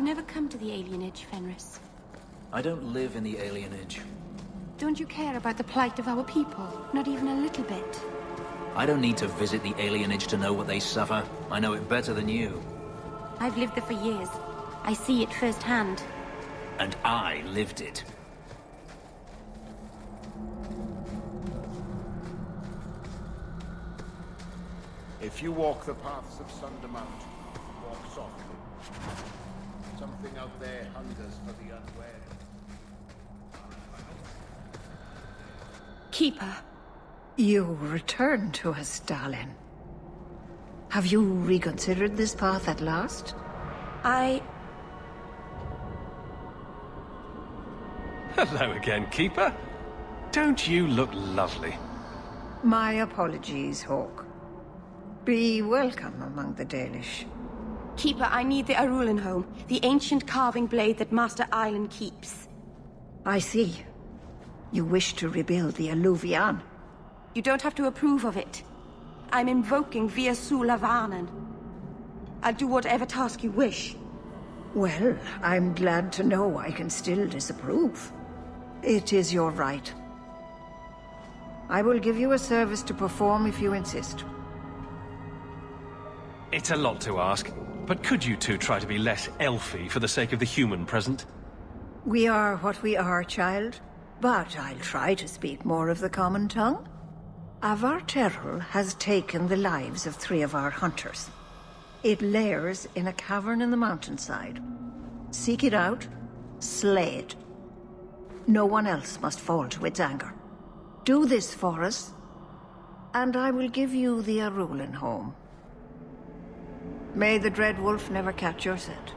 never come to the alienage, Fenris. I don't live in the alienage. Don't you care about the plight of our people? Not even a little bit. I don't need to visit the alienage to know what they suffer. I know it better than you. I've lived there for years. I see it firsthand. And I lived it. If you walk the paths of Sundermount, walk softly. Something out there hungers for the unwary. Keeper. You returned to us, darling. Have you reconsidered this path at last? Hello again, Keeper. Don't you look lovely? My apologies, Hawk. Be welcome among the Dalish. Keeper, I need the Arulenholm, the ancient carving blade that Master Island keeps. I see. You wish to rebuild the Alluvian. You don't have to approve of it. I'm invoking Via Sulavanen. I'll do whatever task you wish. Well, I'm glad to know I can still disapprove. It is your right. I will give you a service to perform if you insist. It's a lot to ask, but could you two try to be less elfy for the sake of the human present? We are what we are, child. But I'll try to speak more of the common tongue. Avar Terrell has taken the lives of 3 of our hunters. It lairs in a cavern in the mountainside. Seek it out, slay it. No one else must fall to its anger. Do this for us, and I will give you the Arulenholm. May the Dread Wolf never catch your scent.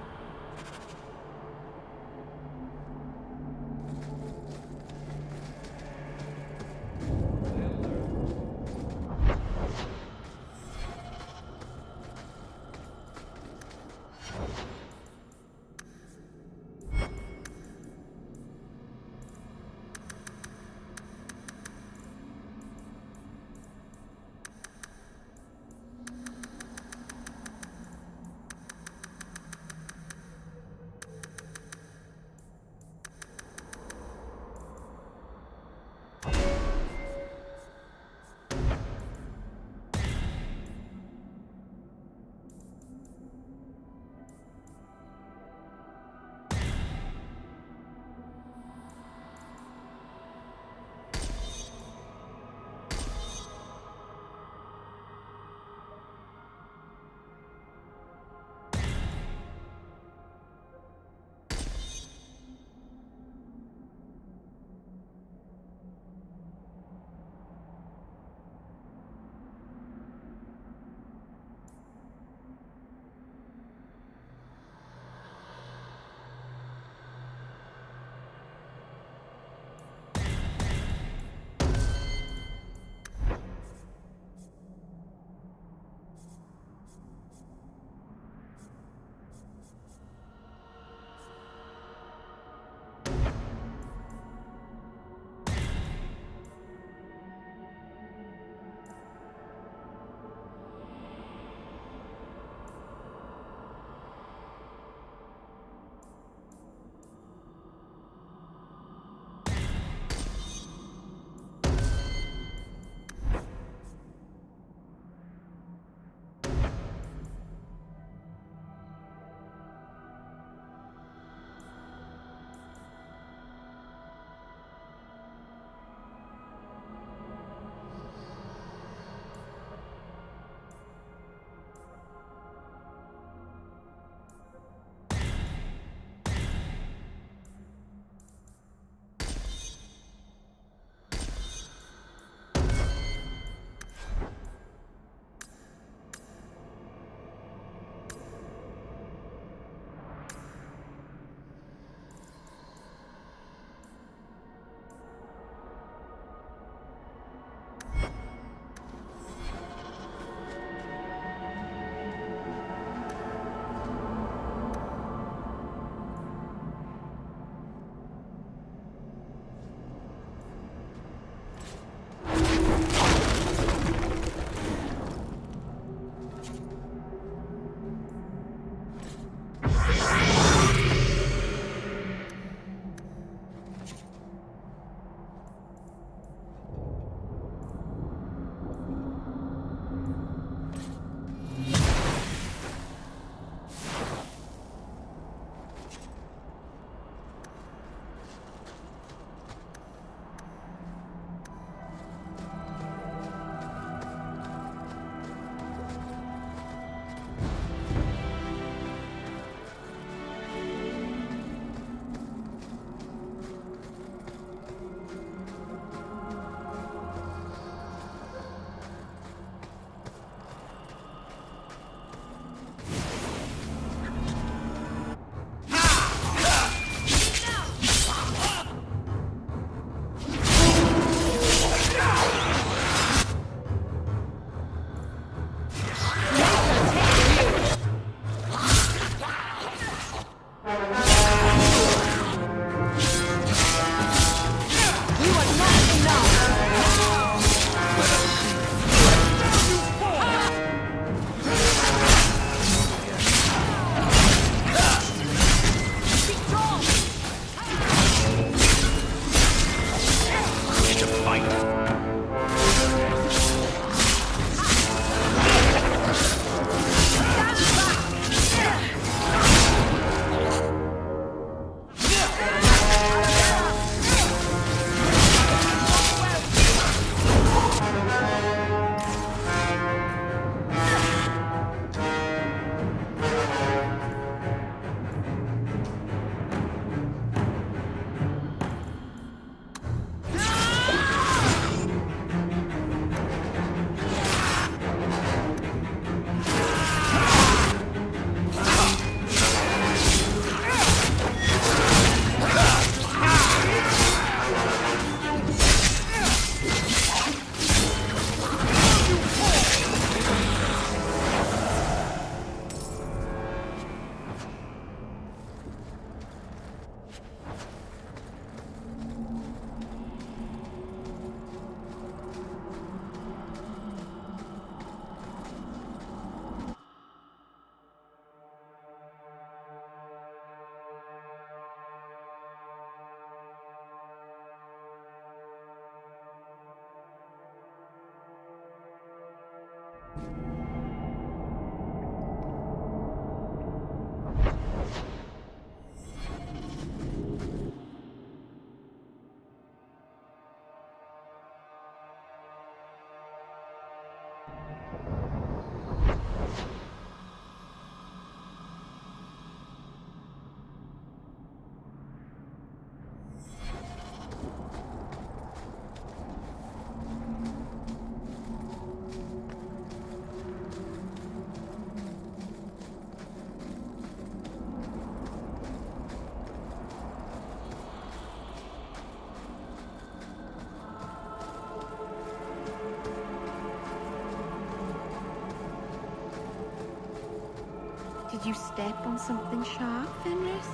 Did you step on something sharp, Fenris?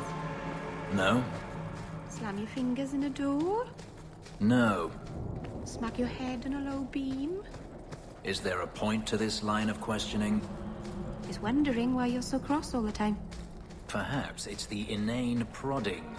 No? Slam your fingers in a door? No. Smack your head on a low beam? Is there a point to this line of questioning? Is wondering why you're so cross all the time. Perhaps it's the inane prodding.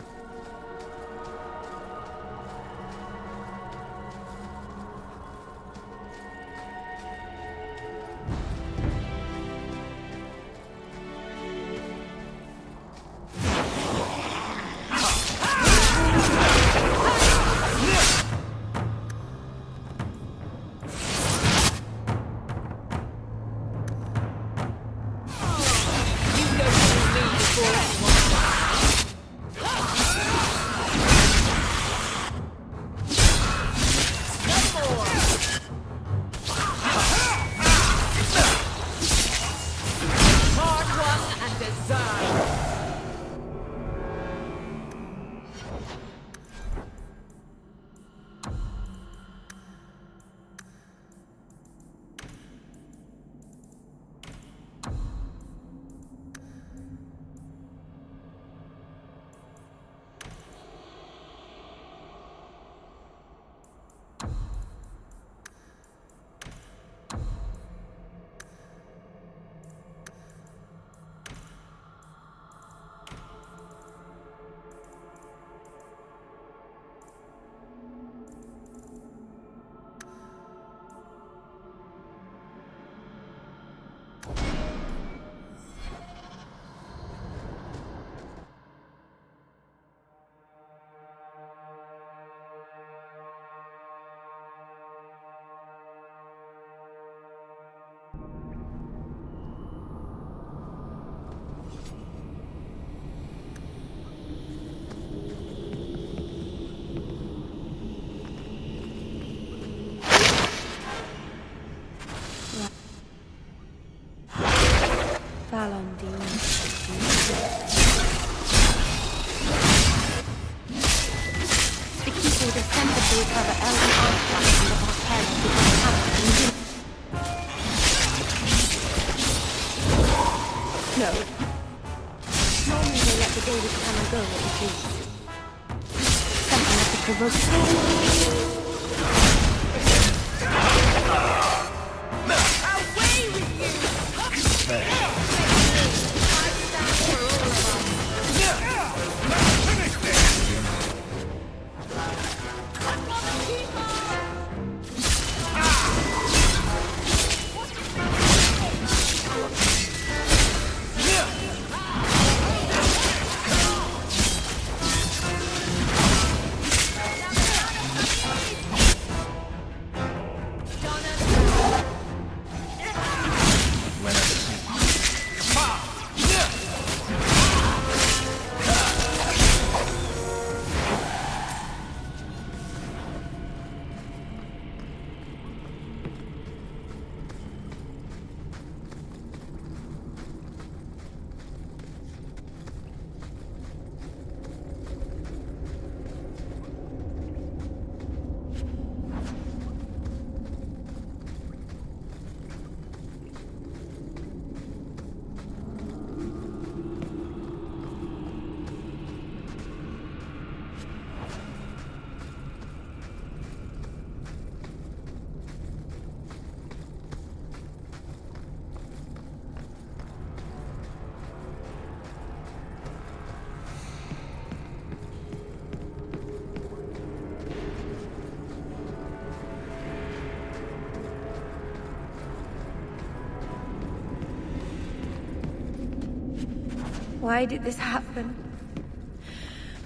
Why did this happen?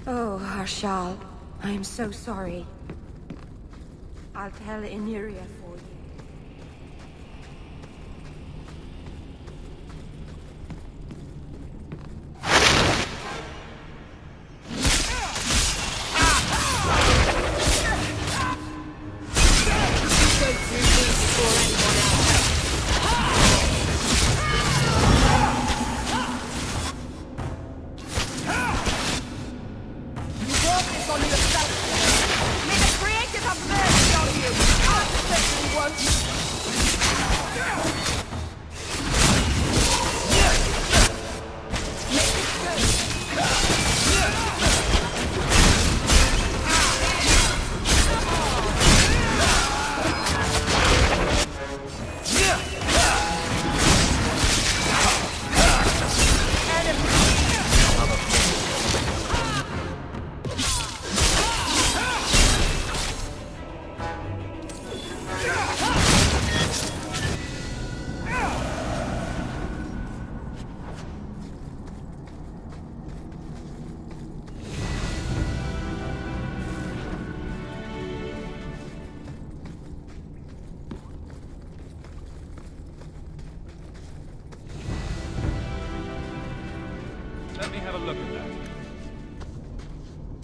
Oh, Harshal, I am so sorry. I'll tell Inuria for you. May the creators have mercy on you!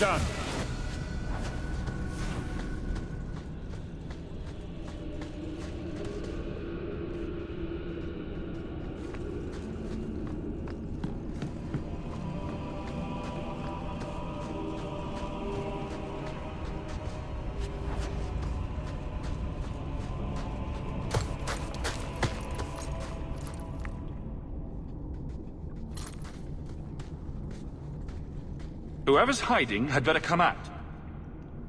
done. Whoever's hiding had better come out.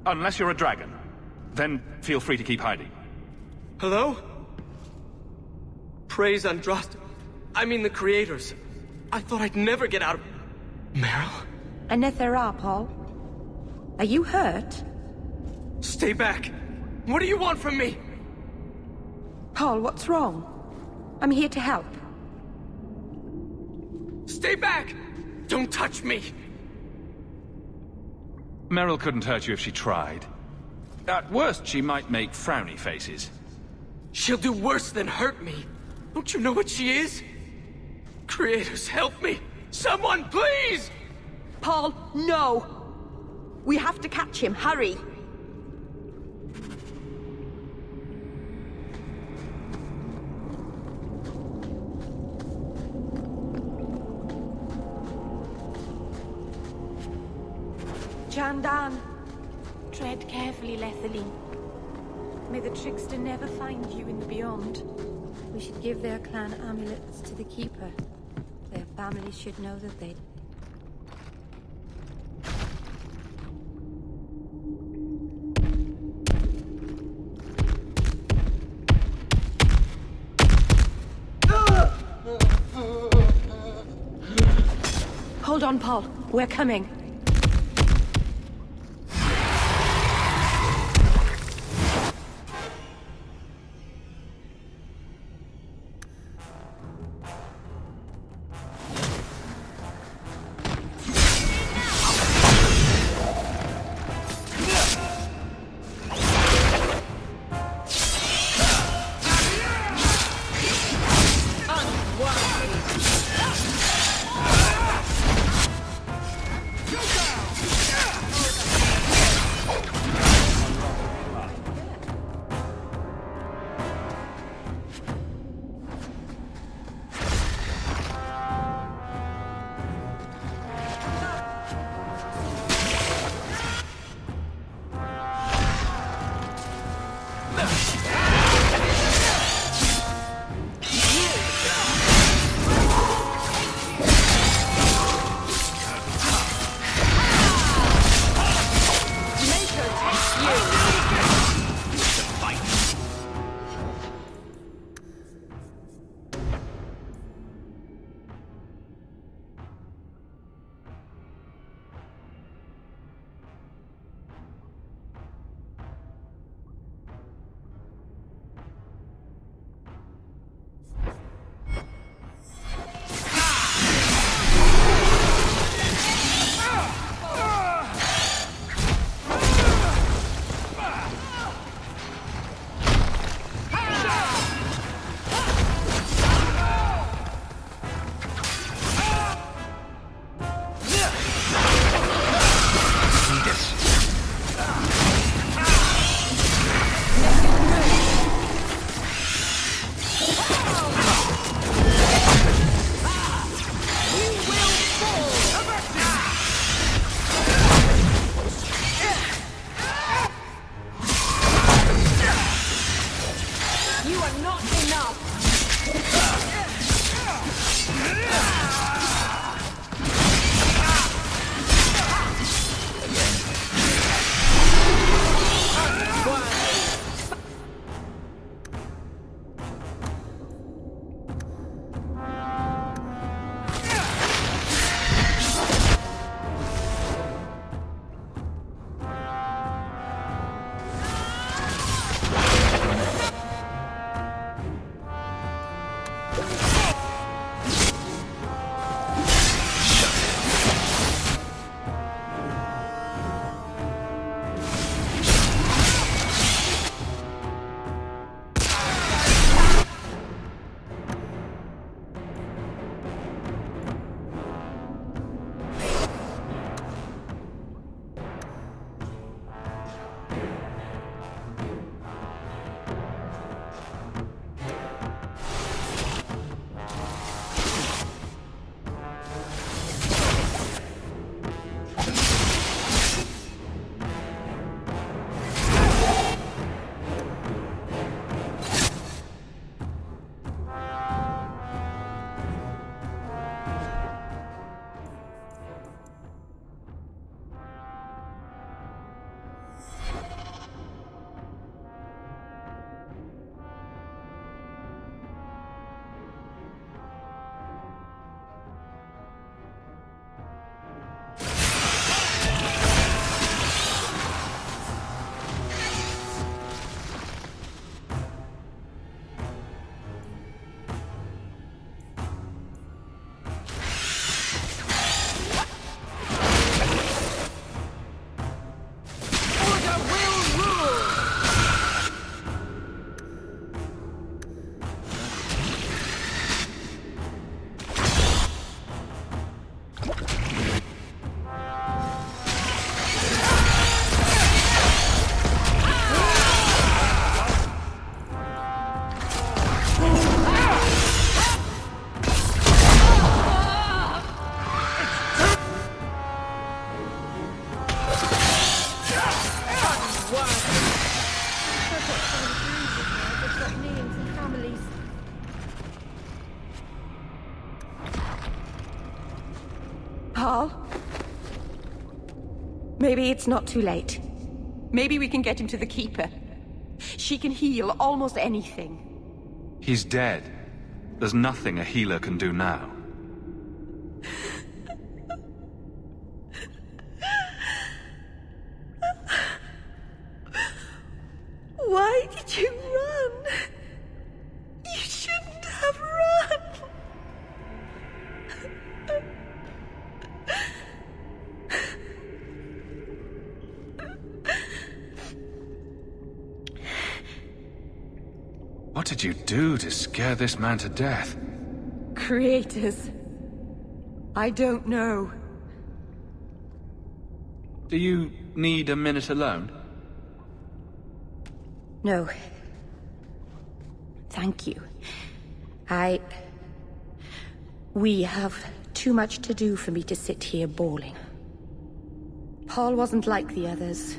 Unless you're a dragon. Then feel free to keep hiding. Hello? Praise Andraste. I mean the creators. I thought I'd never get out of... Meryl? Anethera, Paul. Are you hurt? Stay back! What do you want from me? Paul, what's wrong? I'm here to help. Stay back! Don't touch me! Meryl couldn't hurt you if she tried. At worst, she might make frowny faces. She'll do worse than hurt me. Don't you know what she is? Creators, help me! Someone, please! Paul, no! We have to catch him, hurry! Jandan, tread carefully, Lethaline. May the trickster never find you in the beyond. We should give their clan amulets to the Keeper. Their families should know that they... Hold on, Paul. We're coming. Paul? Maybe it's not too late. Maybe we can get him to the Keeper. She can heal almost anything. He's dead. There's nothing a healer can do now. Why did you run? You shouldn't have run. What did you do to scare this man to death? Creators. I don't know. Do you need a minute alone? No. Thank you. We have too much to do for me to sit here bawling. Paul wasn't like the others.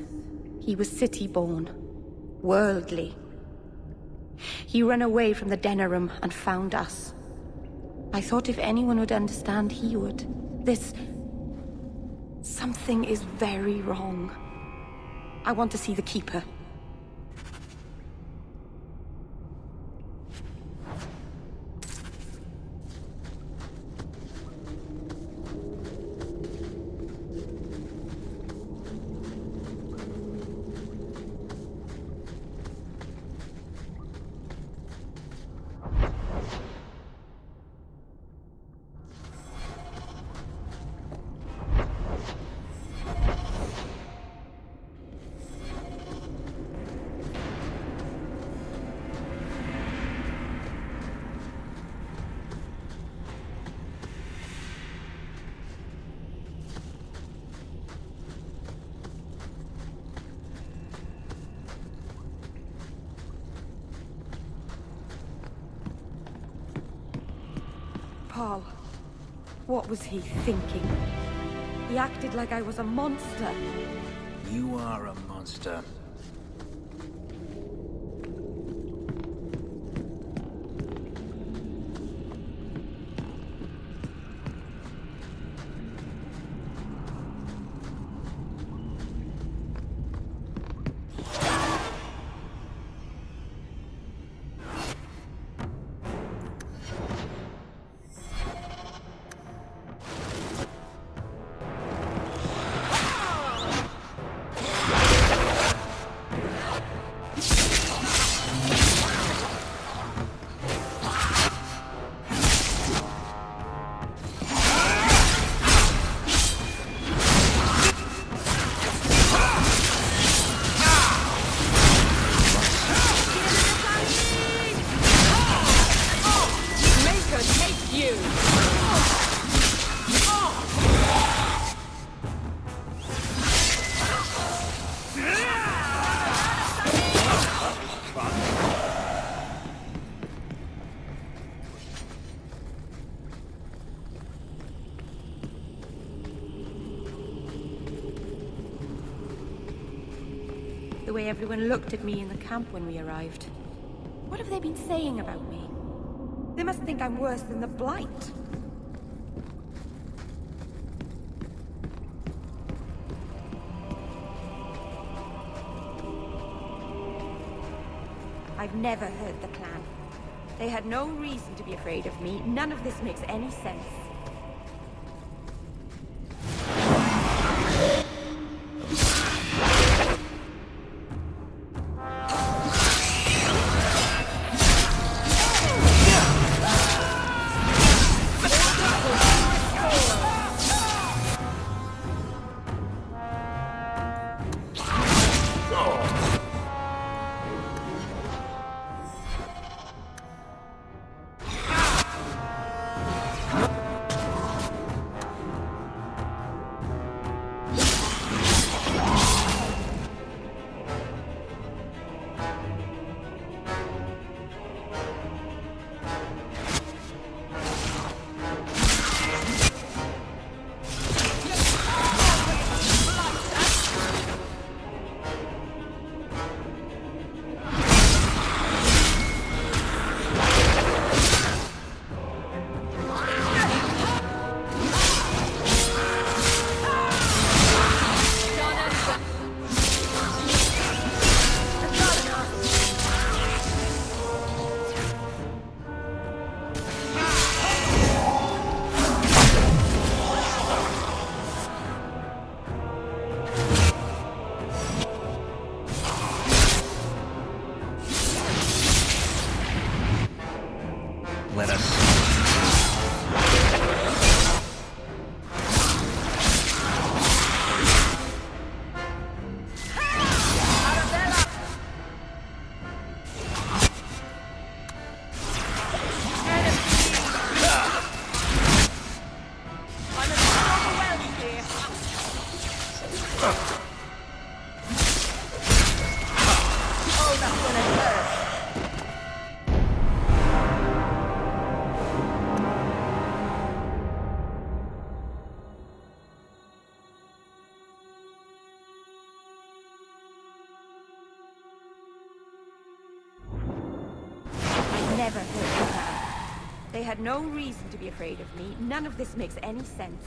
He was city-born. Worldly. He ran away from the Denerim and found us. I thought if anyone would understand, he would. Something is very wrong. I want to see the Keeper. Paul, what was he thinking? He acted like I was a monster. You are a monster. The way everyone looked at me in the camp when we arrived. What have they been saying about me? They must think I'm worse than the Blight. I've never heard the clan. They had no reason to be afraid of me. None of this makes any sense. Let us... Never heard of her. They had no reason to be afraid of me. None of this makes any sense.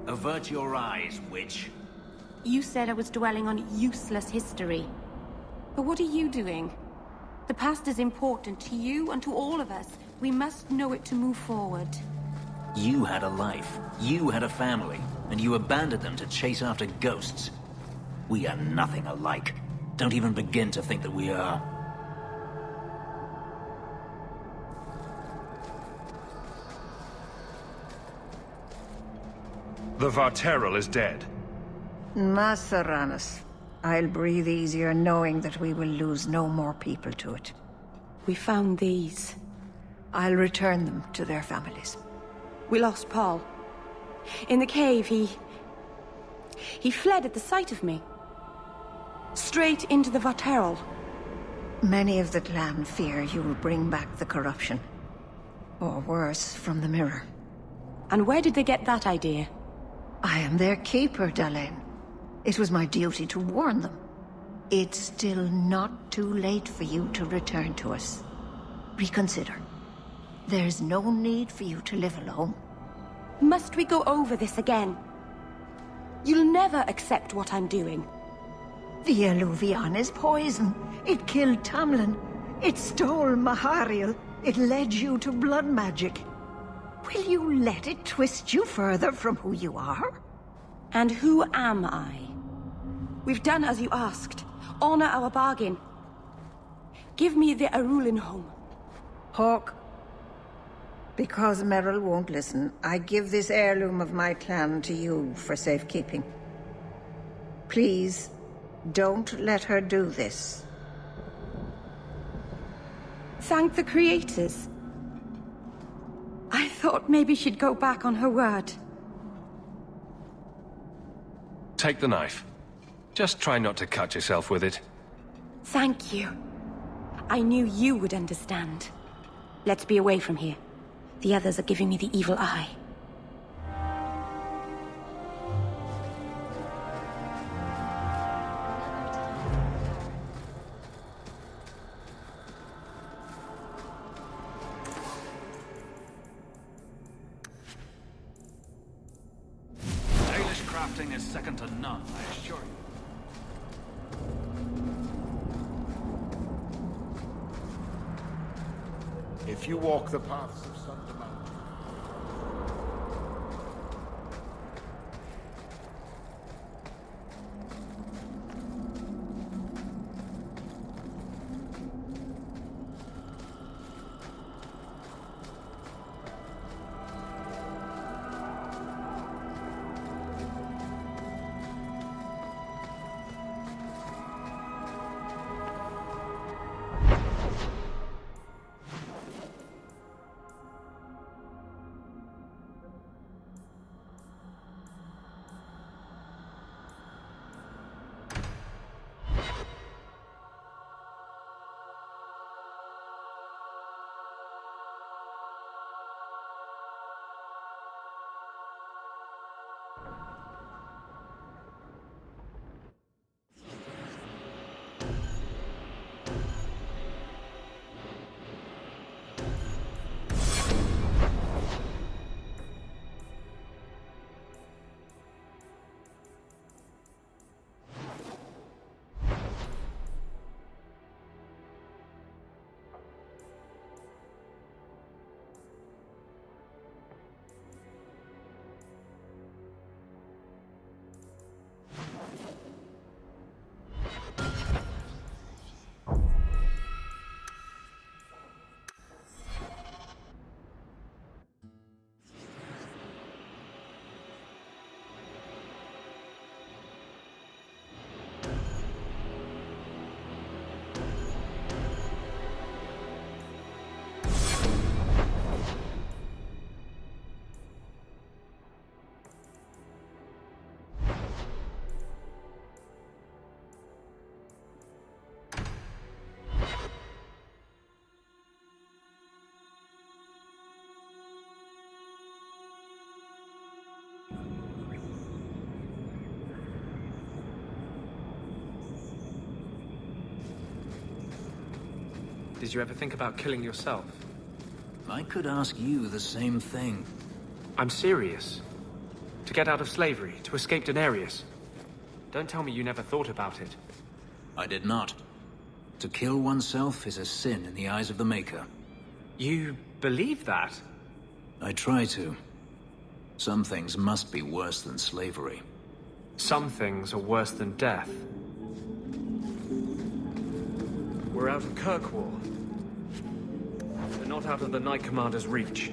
Avert your eyes, witch. You said I was dwelling on useless history. But what are you doing? The past is important to you and to all of us. We must know it to move forward. You had a life, you had a family, and you abandoned them to chase after ghosts. We are nothing alike. Don't even begin to think that we are. The Varteral is dead. Masaranas. I'll breathe easier knowing that we will lose no more people to it. We found these. I'll return them to their families. We lost Paul. In the cave, he fled at the sight of me. Straight into the Varterol. Many of the clan fear you will bring back the corruption. Or worse, from the mirror. And where did they get that idea? I am their keeper, Dalain. It was my duty to warn them. It's still not too late for you to return to us. Reconsider. There's no need for you to live alone. Must we go over this again? You'll never accept what I'm doing. The Eluvian is poison. It killed Tamlin. It stole Mahariel. It led you to blood magic. Will you let it twist you further from who you are? And who am I? We've done as you asked. Honor our bargain. Give me the Arulin home. Hawk. Because Merrill won't listen, I give this heirloom of my clan to you for safekeeping. Please, don't let her do this. Thank the creators. I thought maybe she'd go back on her word. Take the knife. Just try not to cut yourself with it. Thank you. I knew you would understand. Let's be away from here. The others are giving me the evil eye. Dalish crafting is second to none, I assure you. If you walk the paths of Thunder Mountain, Did you ever think about killing yourself? I could ask you the same thing. I'm serious. To get out of slavery, to escape Daenerys. Don't tell me you never thought about it. I did not. To kill oneself is a sin in the eyes of the Maker. You believe that? I try to. Some things must be worse than slavery. Some things are worse than death. We're out of Kirkwall. We're not out of the Knight Commander's reach.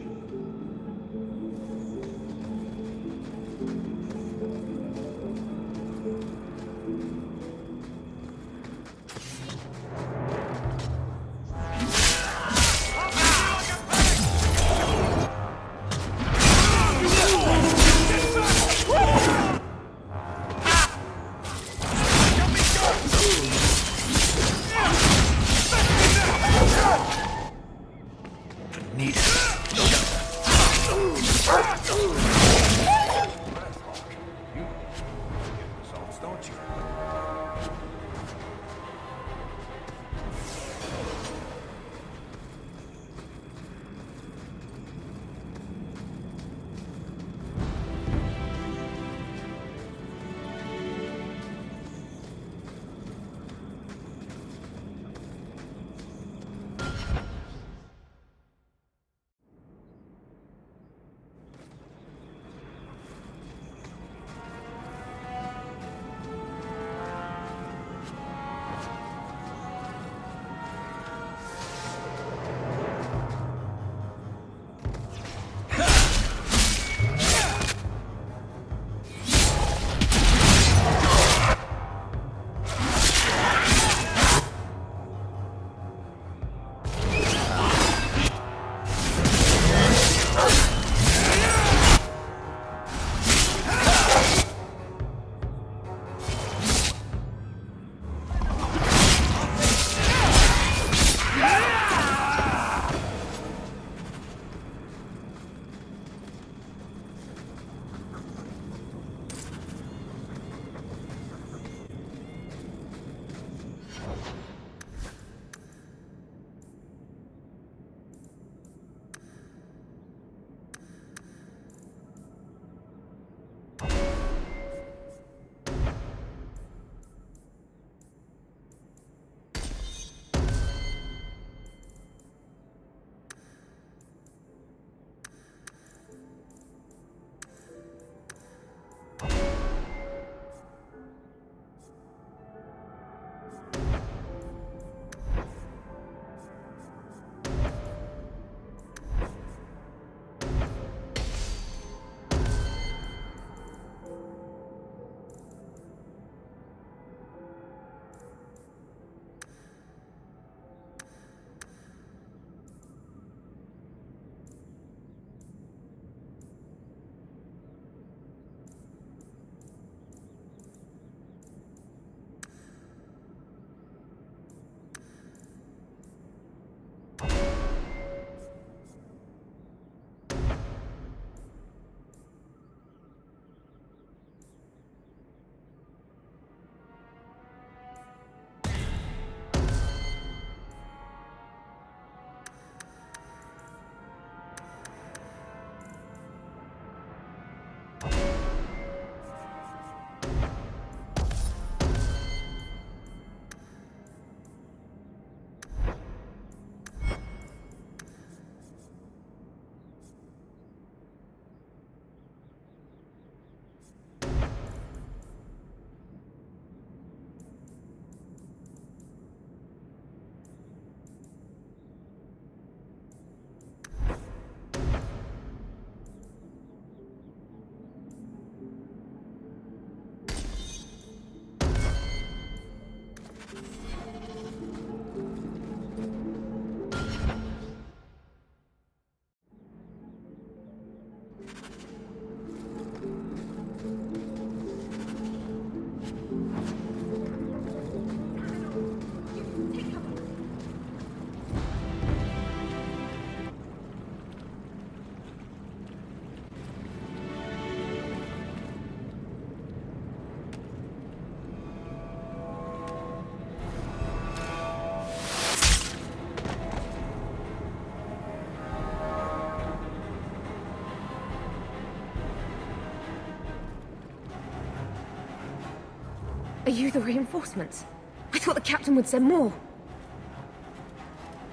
Are you the reinforcements? I thought the captain would send more.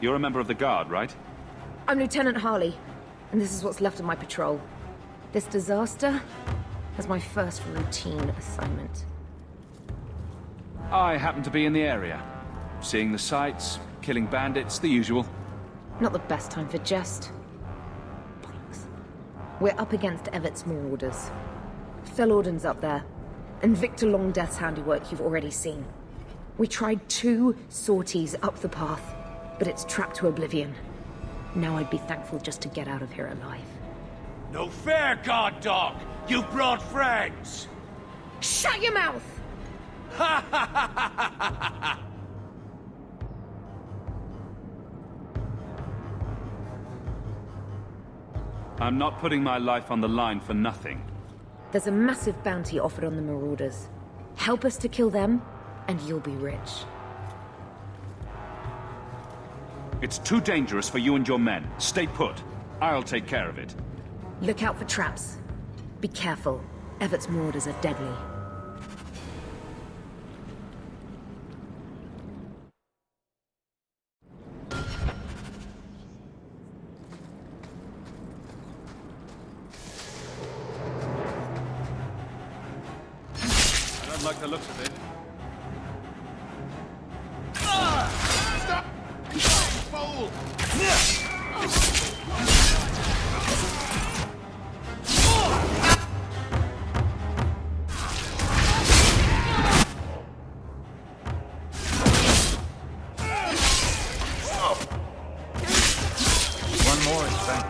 You're a member of the Guard, right? I'm Lieutenant Harley, and this is what's left of my patrol. This disaster was my first routine assignment. I happen to be in the area. Seeing the sights, killing bandits, the usual. Not the best time for jest. Bollocks. We're up against Everett's Marauders. Felorden's up there, and Victor Longdeath's handiwork you've already seen. We tried 2 sorties up the path, but it's trapped to oblivion. Now I'd be thankful just to get out of here alive. No fair, guard dog! You brought friends! Shut your mouth! I'm not putting my life on the line for nothing. There's a massive bounty offered on the Marauders. Help us to kill them, and you'll be rich. It's too dangerous for you and your men. Stay put. I'll take care of it. Look out for traps. Be careful. Everett's Marauders are deadly. I don't like the looks of it. Stop! Fool! One more is back.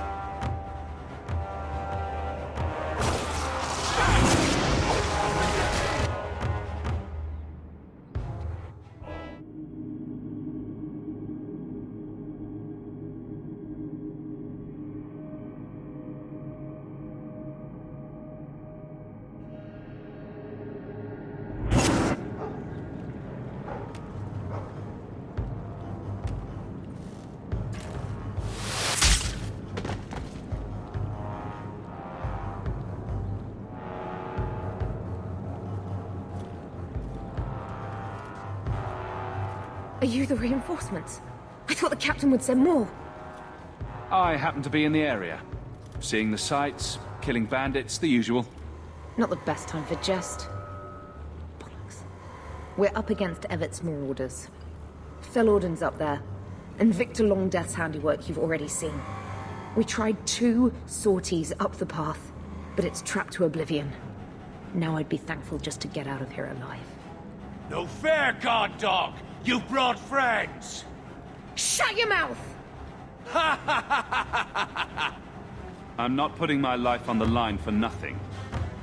Are you the reinforcements? I thought the captain would send more. I happen to be in the area. Seeing the sights, killing bandits, the usual. Not the best time for jest. Bollocks. We're up against Everett's Marauders. Felorden's up there, and Victor Longdeath's handiwork you've already seen. We tried 2 sorties up the path, but it's trapped to oblivion. Now I'd be thankful just to get out of here alive. No fair, guard dog! You brought friends! Shut your mouth! I'm not putting my life on the line for nothing.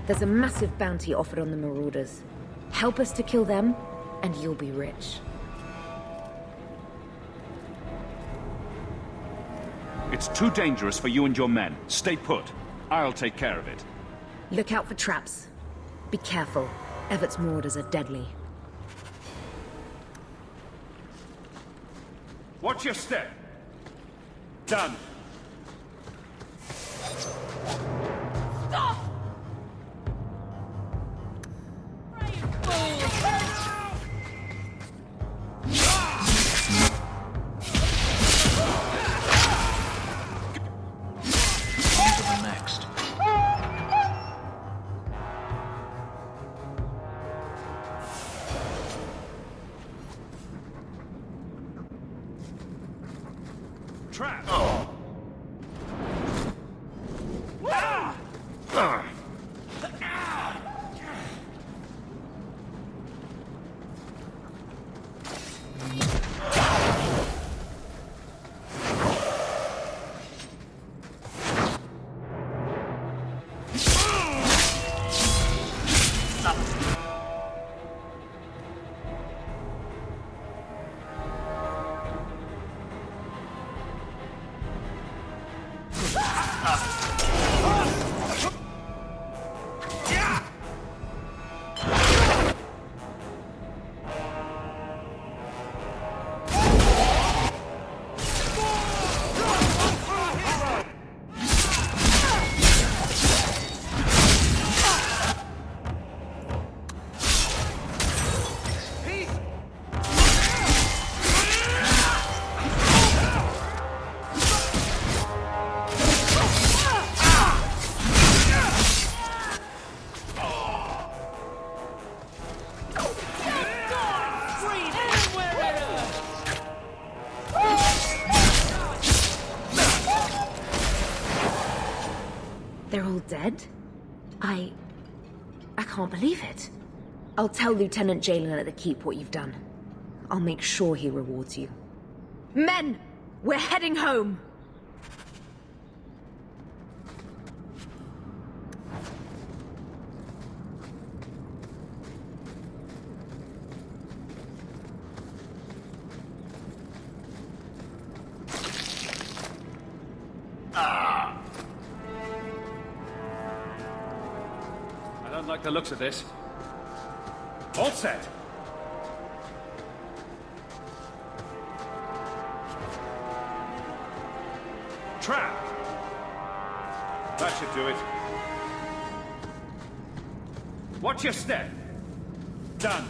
There's a massive bounty offered on the Marauders. Help us to kill them, and you'll be rich. It's too dangerous for you and your men. Stay put. I'll take care of it. Look out for traps. Be careful. Everett's Marauders are deadly. Watch your step. Done. Stop! On to the next. Trap! They're all dead? I can't believe it. I'll tell Lieutenant Jalen at the Keep what you've done. I'll make sure he rewards you. Men! We're heading home! I don't like the looks of this. All set. Trap. That should do it. Watch your step. Done.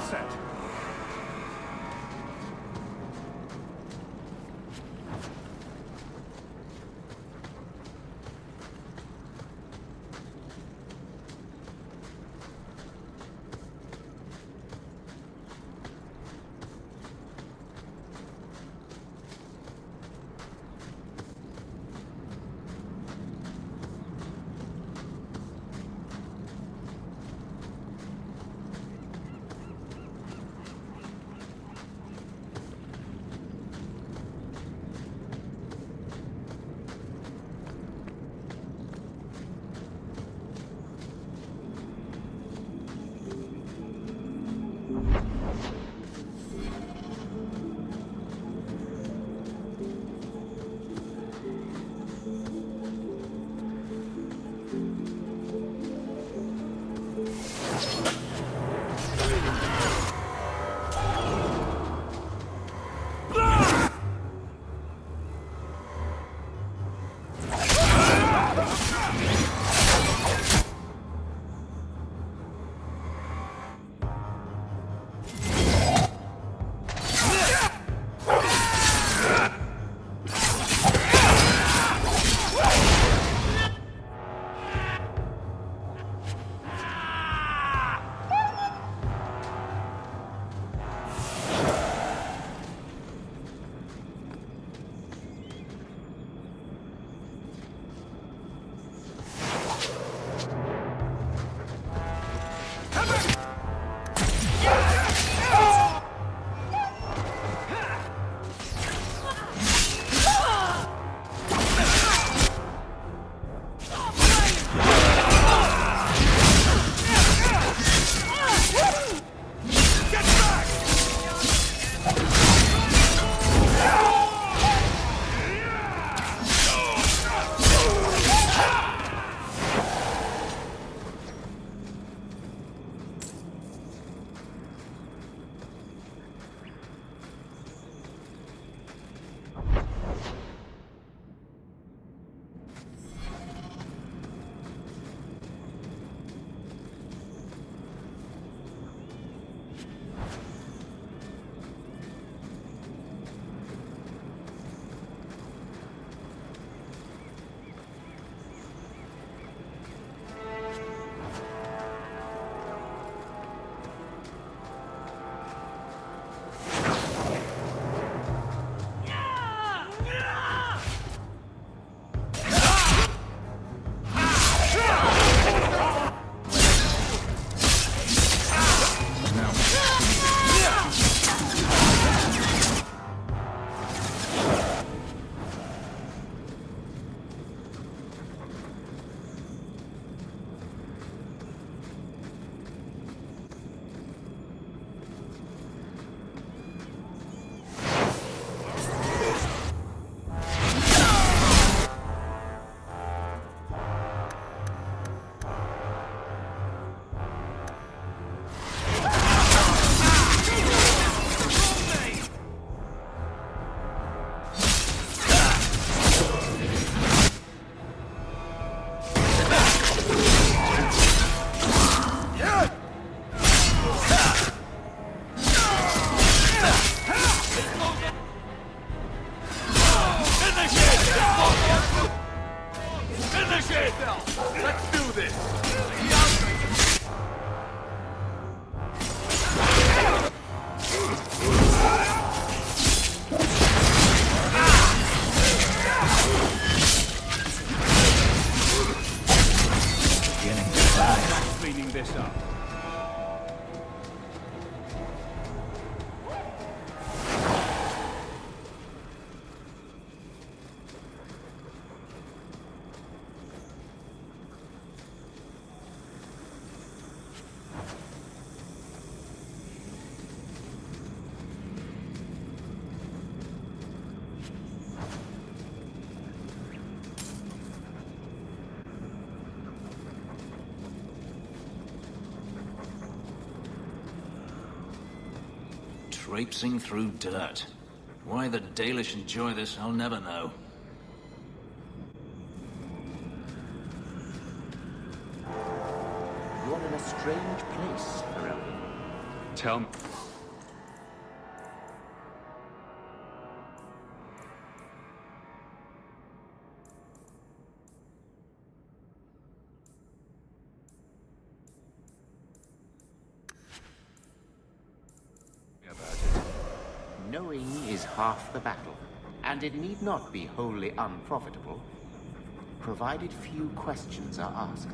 Set. yourself! Let's do this! Cleaning this up. Traipsing through dirt. Why the Dalish enjoy this, I'll never know. You're in a strange place, Philippa. Tell me. Knowing is half the battle, and it need not be wholly unprofitable, provided few questions are asked.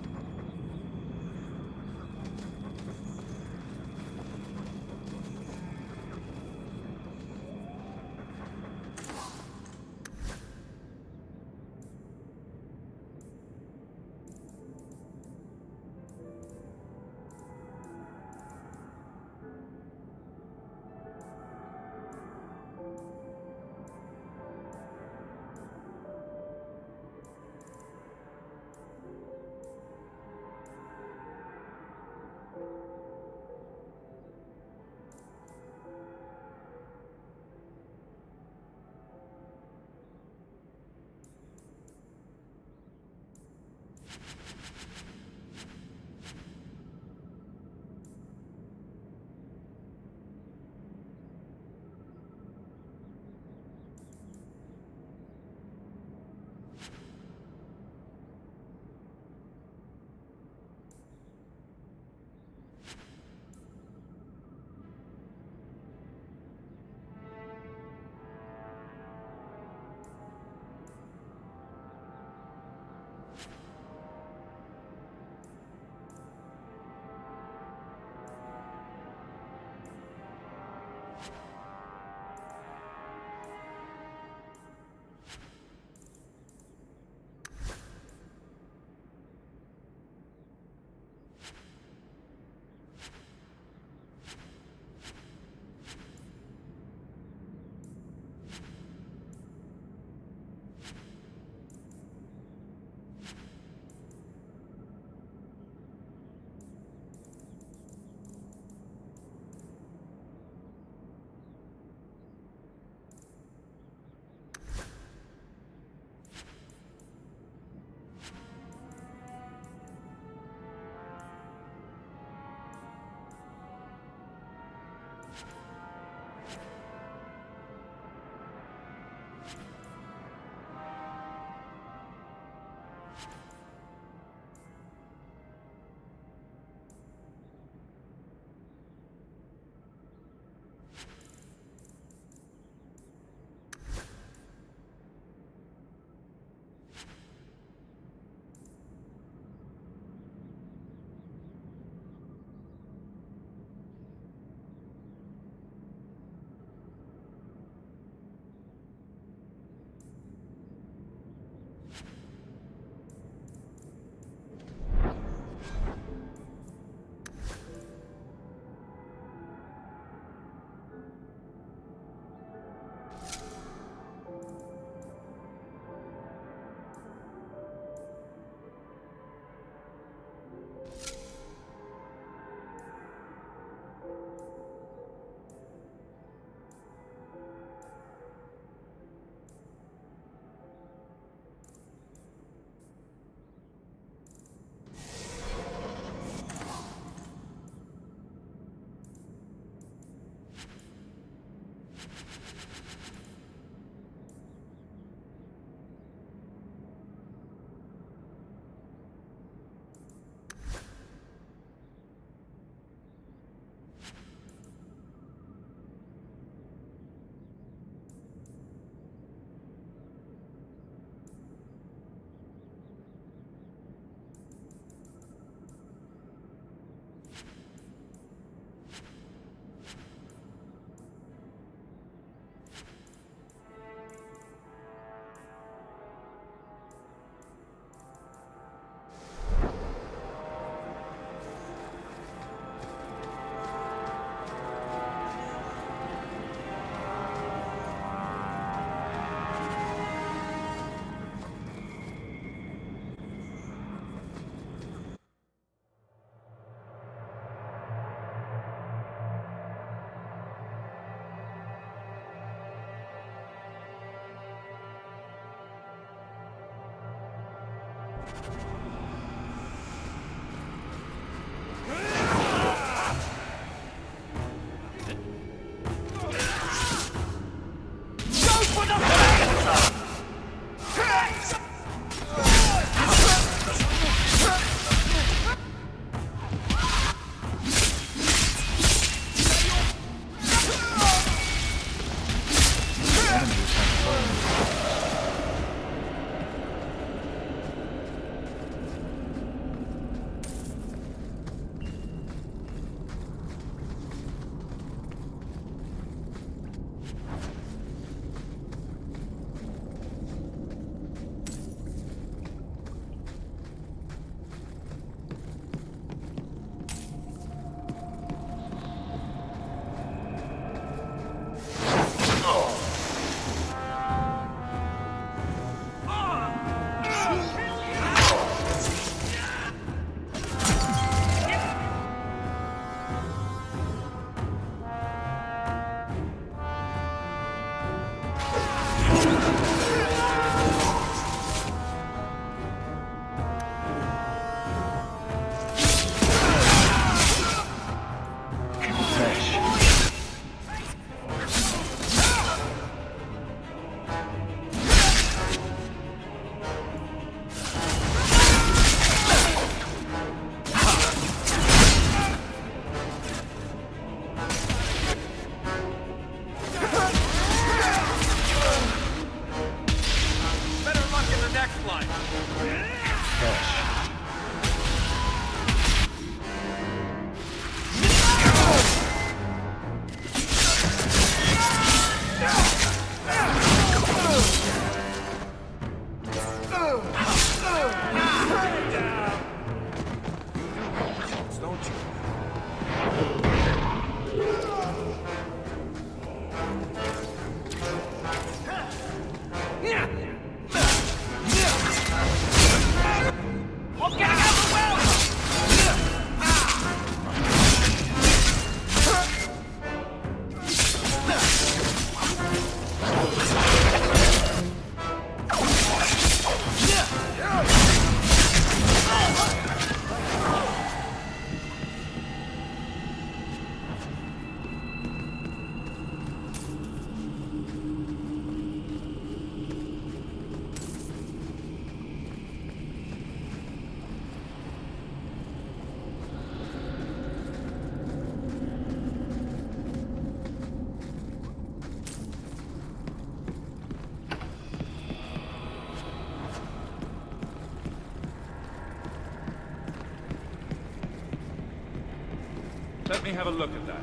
Let me have a look at that.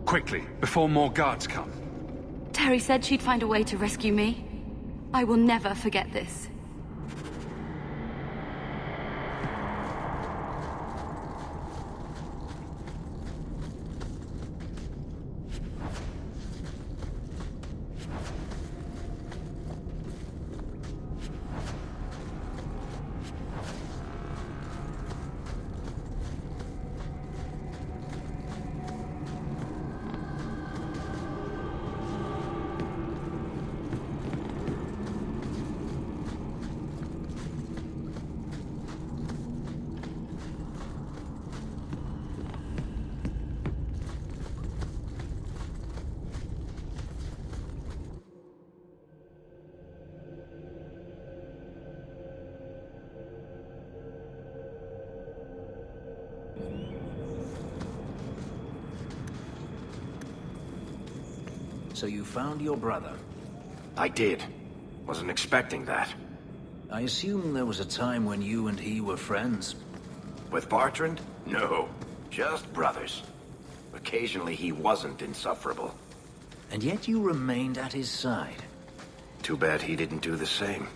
Quickly, before more guards come. Terry said she'd find a way to rescue me. I will never forget this. So you found your brother? I did. Wasn't expecting that. I assume there was a time when you and he were friends? With Bartrand? No. Just brothers. Occasionally he wasn't insufferable. And yet you remained at his side. Too bad he didn't do the same.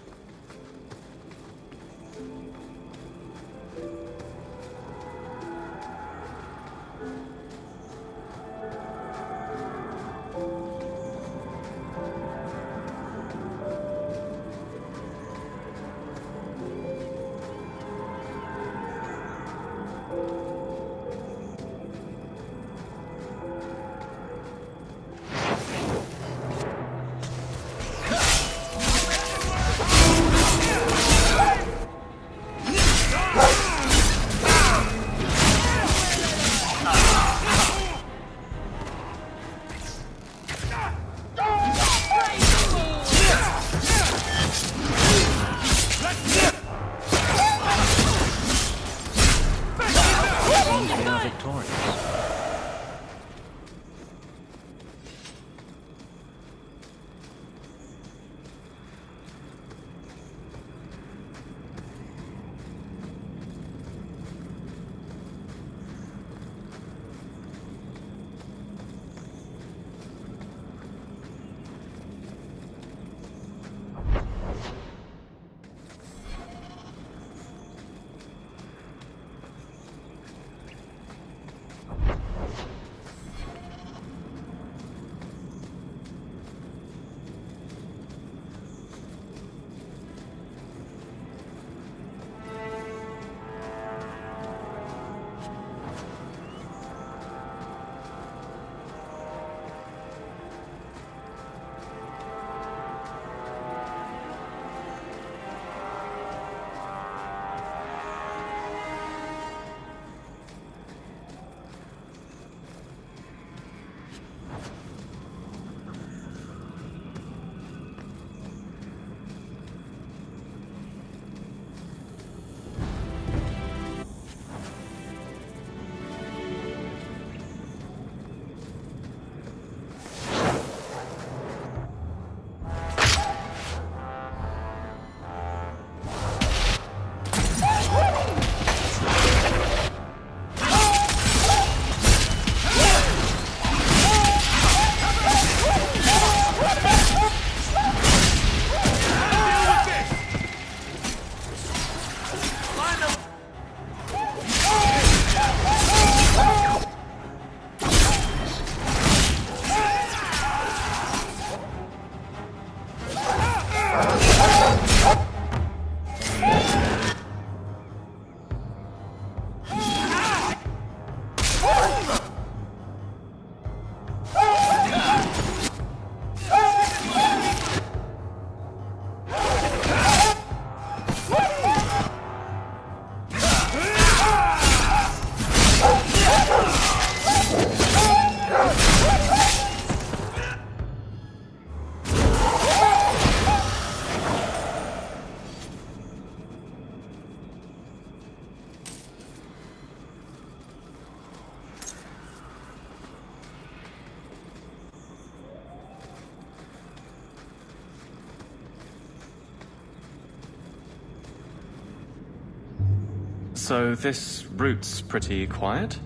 So this route's pretty quiet?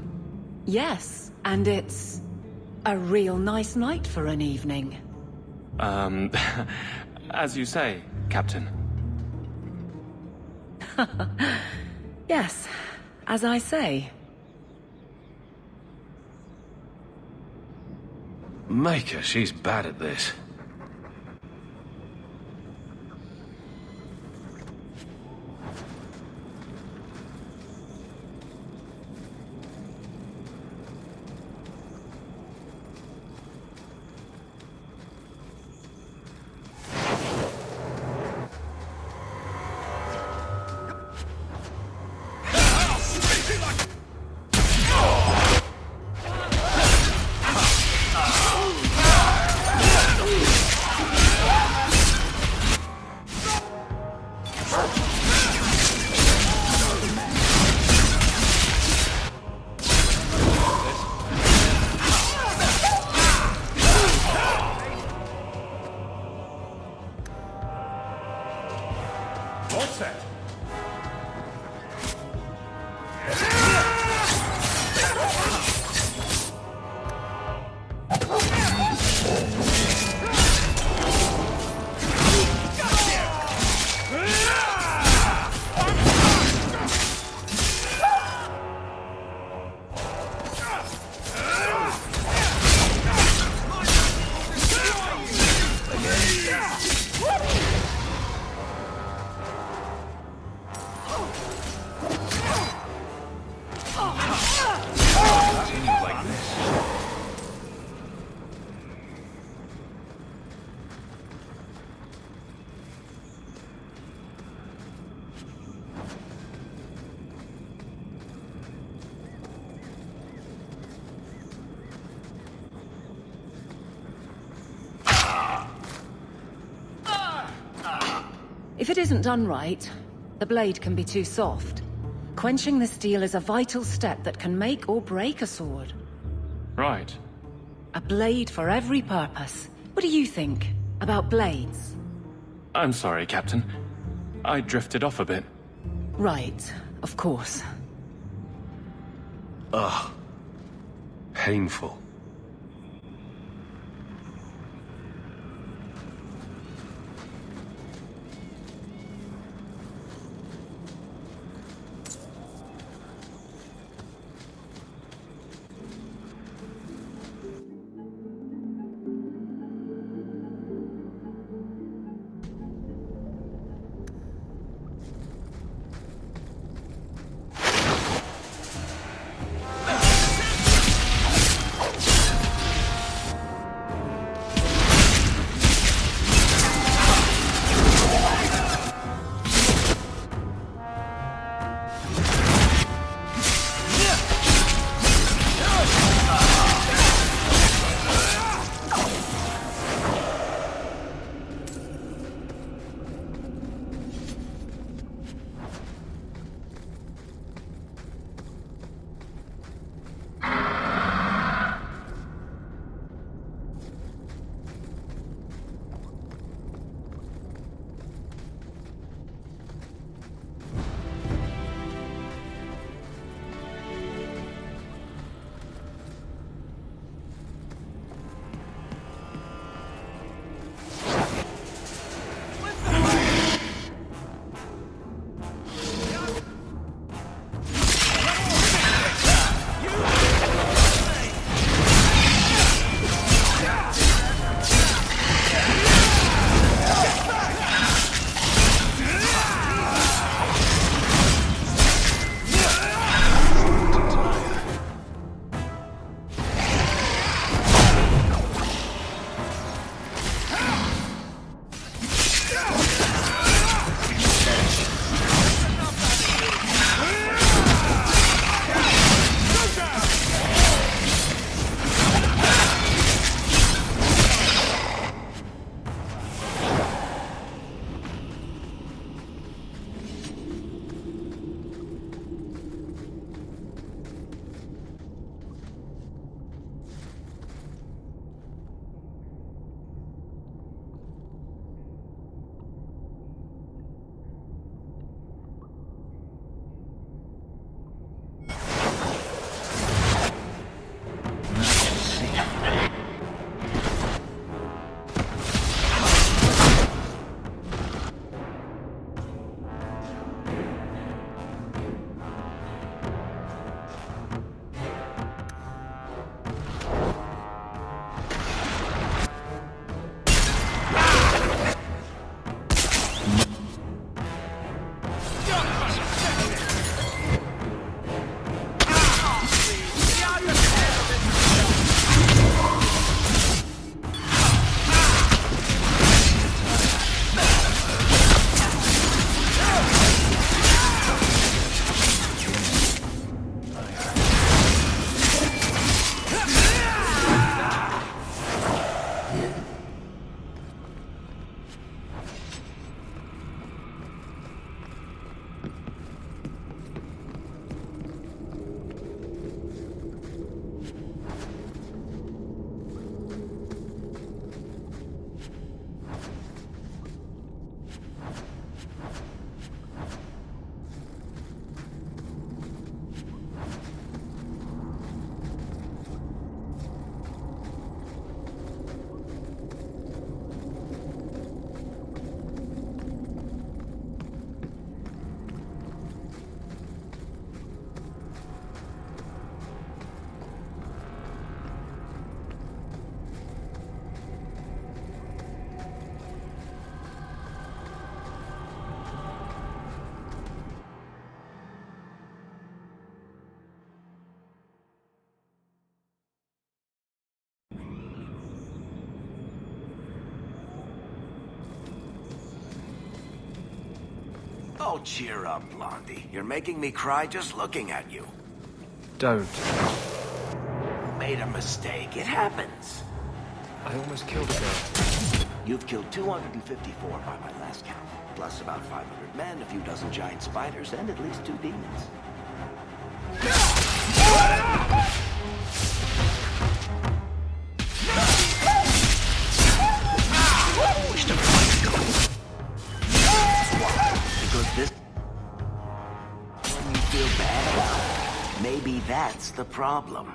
Yes, and it's a real nice night for an evening. As you say, Captain. Yes, as I say. Maker, she's bad at this. If it isn't done right, the blade can be too soft. Quenching the steel is a vital step that can make or break a sword. Right. A blade for every purpose. What do you think about blades? I'm sorry, Captain. I drifted off a bit. Right, of course. Ugh. Painful. Oh, cheer up, Blondie. You're making me cry just looking at you. Don't. You made a mistake. It happens. I almost killed a girl. You've killed 254 by my last count, plus about 500 men, a few dozen giant spiders, and at least 2 demons. Because this... when you feel bad about it, maybe that's the problem.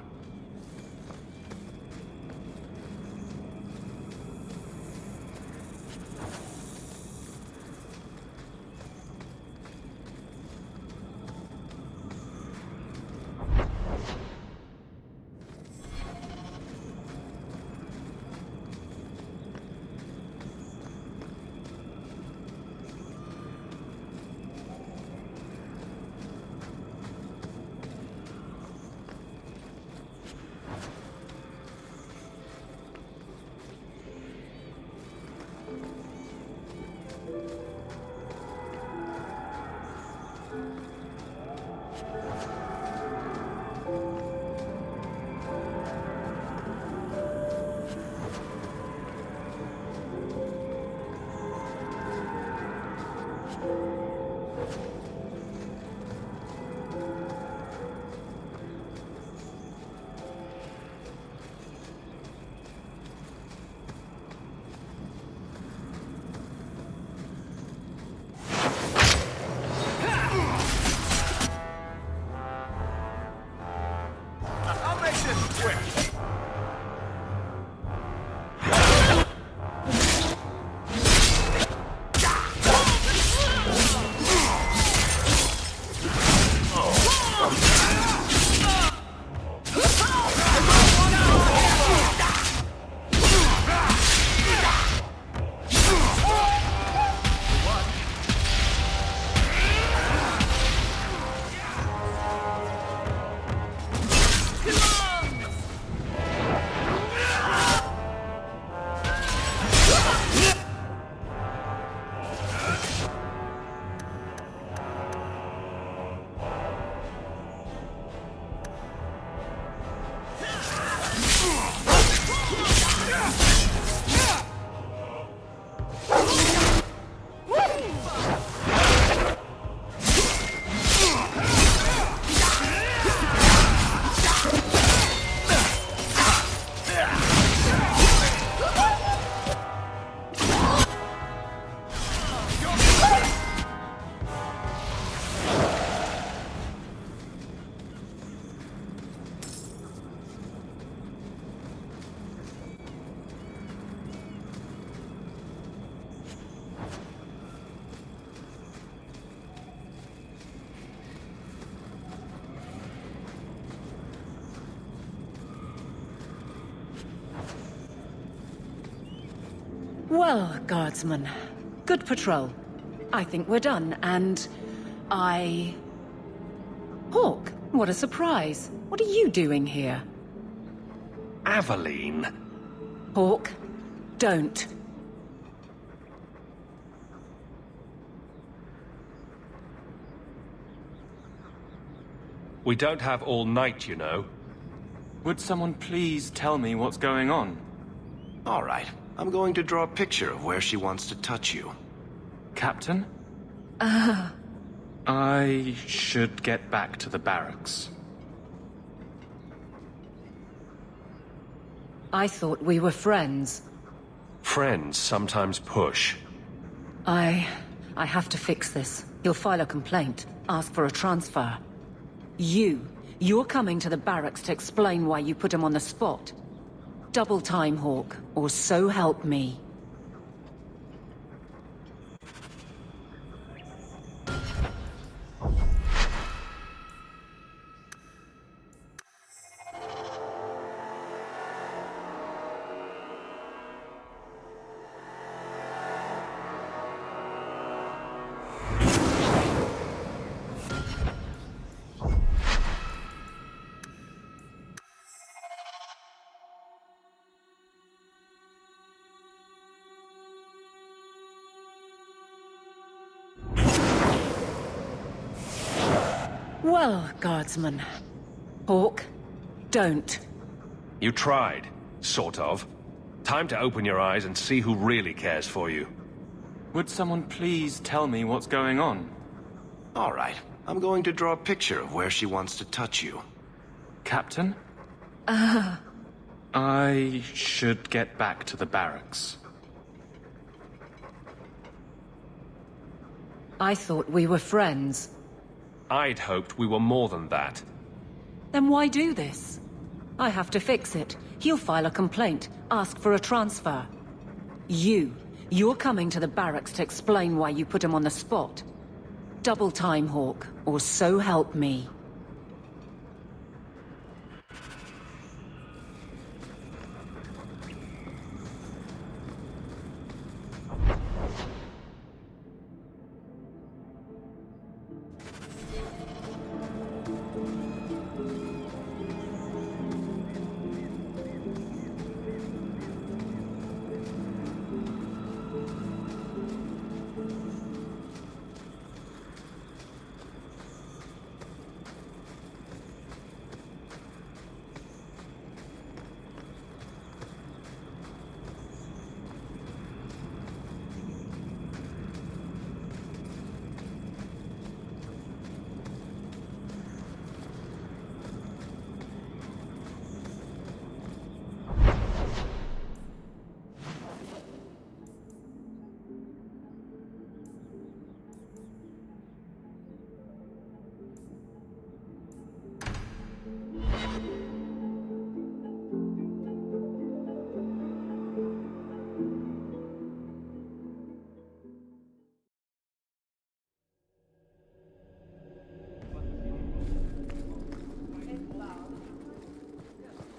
Well, guardsman, good patrol. I think we're done, and Hawk, what a surprise. What are you doing here? Aveline? Hawk, don't. We don't have all night, you know. Would someone please tell me what's going on? All right. I'm going to draw a picture of where she wants to touch you. Captain? I should get back to the barracks. I thought we were friends. Friends sometimes push. I have to fix this. He'll file a complaint, ask for a transfer. You're coming to the barracks to explain why you put him on the spot. Double time, Hawk, or so help me. Well, guardsman. Hawk, don't. You tried, sort of. Time to open your eyes and see who really cares for you. Would someone please tell me what's going on? All right. I'm going to draw a picture of where she wants to touch you. Captain? I should get back to the barracks. I thought we were friends. I'd hoped we were more than that. Then why do this? I have to fix it. He'll file a complaint, ask for a transfer. You're coming to the barracks to explain why you put him on the spot. Double time, Hawk, or so help me.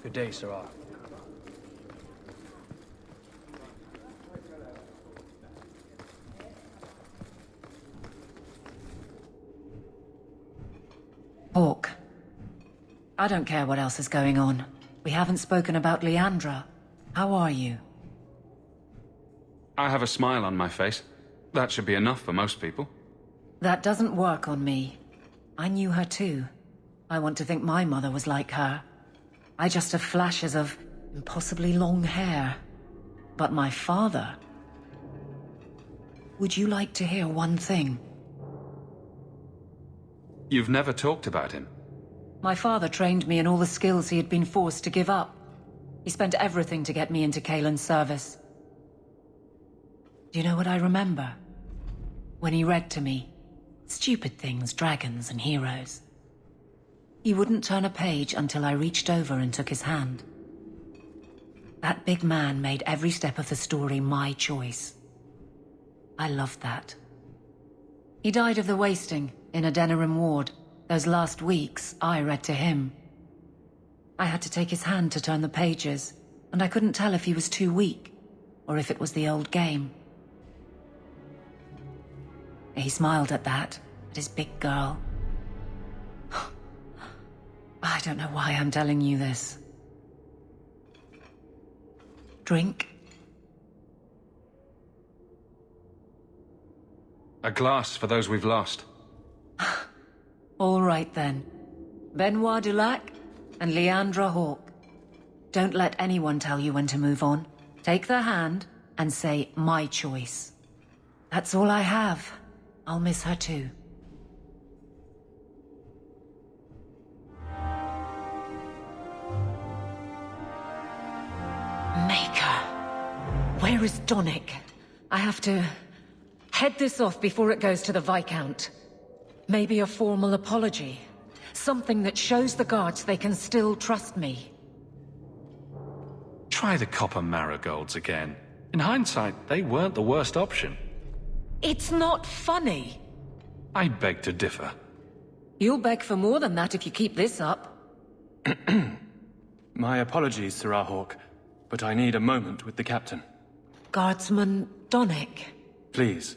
Good day, Sarah. Hawk. I don't care what else is going on. We haven't spoken about Leandra. How are you? I have a smile on my face. That should be enough for most people. That doesn't work on me. I knew her too. I want to think my mother was like her. I just have flashes of impossibly long hair. But my father... Would you like to hear one thing? You've never talked about him. My father trained me in all the skills he had been forced to give up. He spent everything to get me into Kaelin's service. Do you know what I remember? When he read to me. Stupid things, dragons and heroes. He wouldn't turn a page until I reached over and took his hand. That big man made every step of the story my choice. I loved that. He died of the wasting in a Denerim ward. Those last weeks, I read to him. I had to take his hand to turn the pages, and I couldn't tell if he was too weak, or if it was the old game. He smiled at that, at his big girl. I don't know why I'm telling you this. Drink? A glass for those we've lost. All right then. Benoit Dulac and Leandra Hawk. Don't let anyone tell you when to move on. Take their hand and say, my choice. That's all I have. I'll miss her too. Maker. Where is Donick? I have to head this off before it goes to the Viscount. Maybe a formal apology. Something that shows the guards they can still trust me. Try the copper marigolds again. In hindsight, they weren't the worst option. It's not funny. I beg to differ. You'll beg for more than that if you keep this up. My apologies, Sirrah Hawk, but I need a moment with the captain. Guardsman Donick. Please.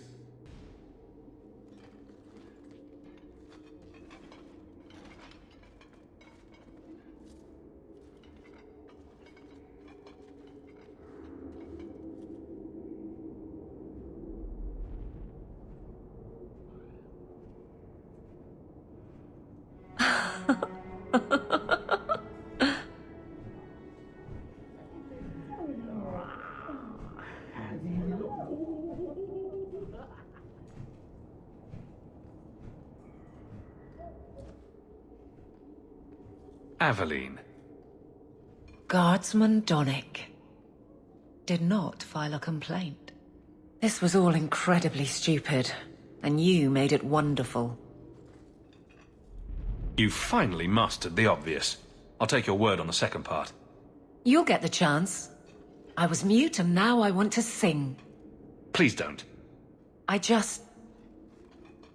Aveline. Guardsman Donnick did not file a complaint. This was all incredibly stupid, and you made it wonderful. You finally mastered the obvious. I'll take your word on the second part. You'll get the chance. I was mute and now I want to sing. Please don't.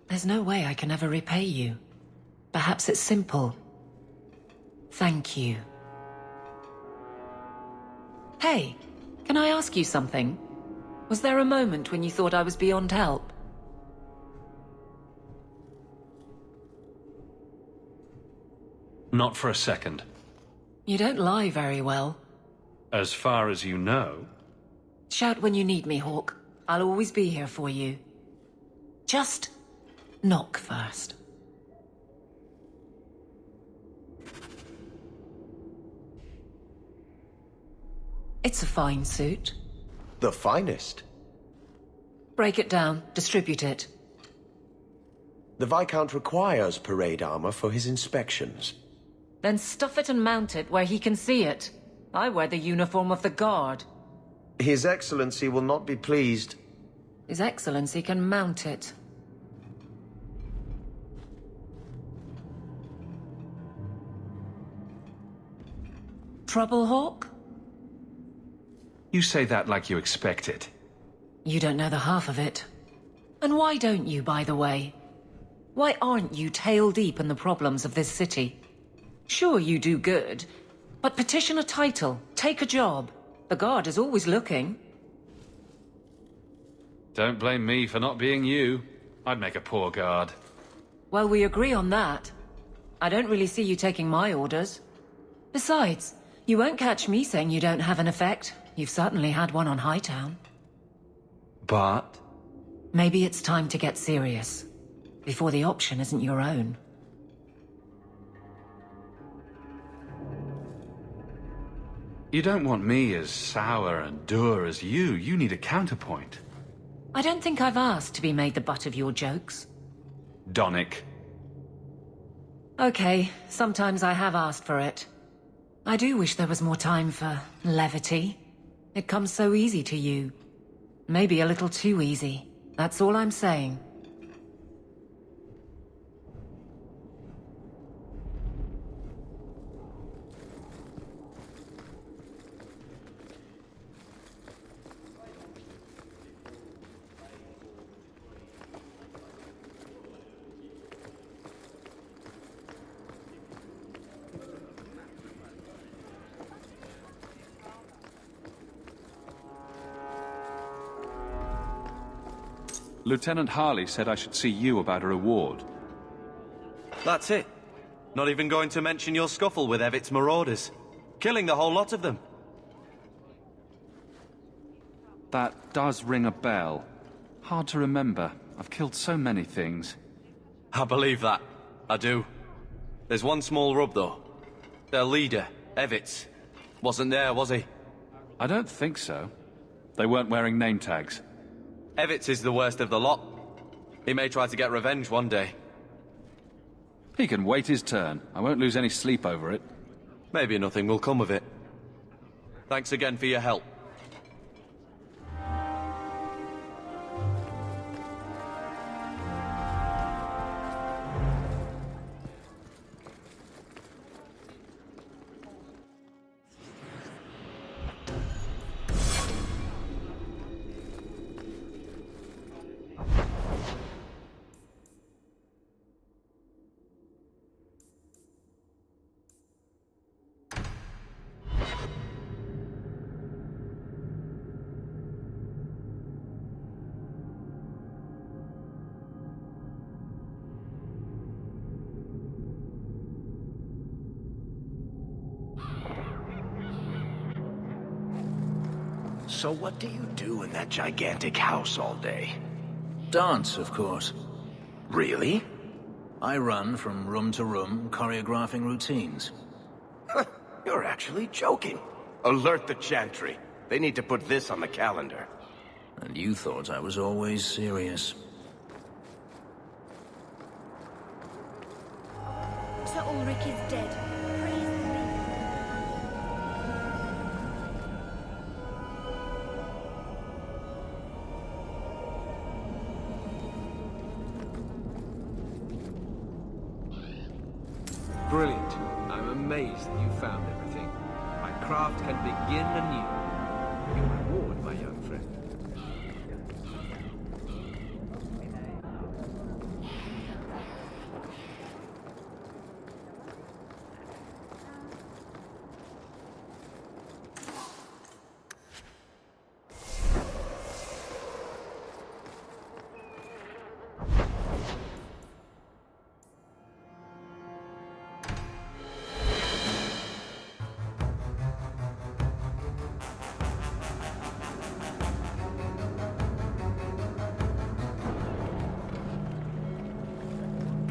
There's no way I can ever repay you. Perhaps it's simple. Thank you. Hey, can I ask you something? Was there a moment when you thought I was beyond help? Not for a second. You don't lie very well. As far as you know. Shout when you need me, Hawk. I'll always be here for you. Just knock first. It's a fine suit. The finest. Break it down, distribute it. The Viscount requires parade armor for his inspections. Then stuff it and mount it where he can see it. I wear the uniform of the Guard. His Excellency will not be pleased. His Excellency can mount it. Trouble, Hawk? You say that like you expect it. You don't know the half of it. And why don't you, by the way? Why aren't you tail deep in the problems of this city? Sure, you do good, but petition a title, take a job. The Guard is always looking. Don't blame me for not being you. I'd make a poor guard. Well, we agree on that. I don't really see you taking my orders. Besides, you won't catch me saying you don't have an effect. You've certainly had one on Hightown. But? Maybe it's time to get serious, before the option isn't your own. You don't want me as sour and dour as you. You need a counterpoint. I don't think I've asked to be made the butt of your jokes. Donnick. Okay, sometimes I have asked for it. I do wish there was more time for levity. It comes so easy to you. Maybe a little too easy. That's all I'm saying. Lieutenant Harley said I should see you about a reward. That's it. Not even going to mention your scuffle with Evit's marauders. Killing the whole lot of them. That does ring a bell. Hard to remember. I've killed so many things. I believe that. I do. There's one small rub, though. Their leader, Evitz, wasn't there, was he? I don't think so. They weren't wearing name tags. Evitz is the worst of the lot. He may try to get revenge one day. He can wait his turn. I won't lose any sleep over it. Maybe nothing will come of it. Thanks again for your help. So what do you do in that gigantic house all day? Dance, of course. Really? I run from room to room, choreographing routines. You're actually joking. Alert the Chantry. They need to put this on the calendar. And you thought I was always serious. Sir Ulrich is dead. Praise the Brilliant. I'm amazed that you found everything. My craft can begin anew. Your reward, my young friend.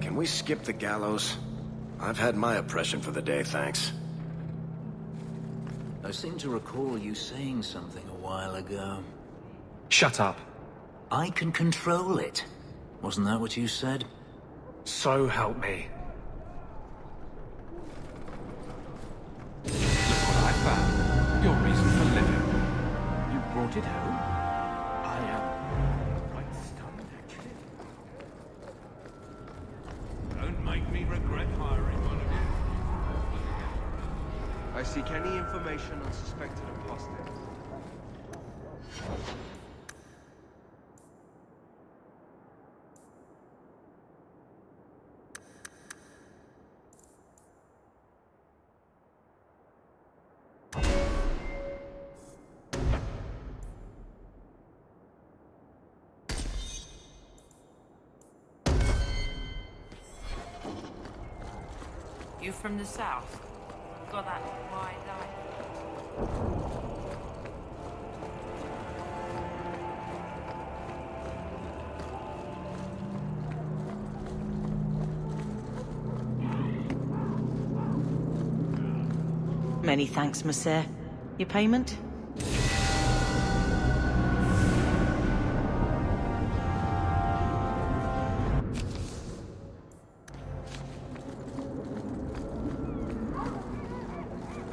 Can we skip the gallows? I've had my oppression for the day, thanks. I seem to recall you saying something a while ago. Shut up. I can control it. Wasn't that what you said? So help me. Look what I found. Your reason for living. You brought it home? I am quite stunned, actually. Don't make me regret hiring one of you. I seek any information on suspected apostates. You from the south? Got that wide eye. Many thanks, monsieur. Your payment?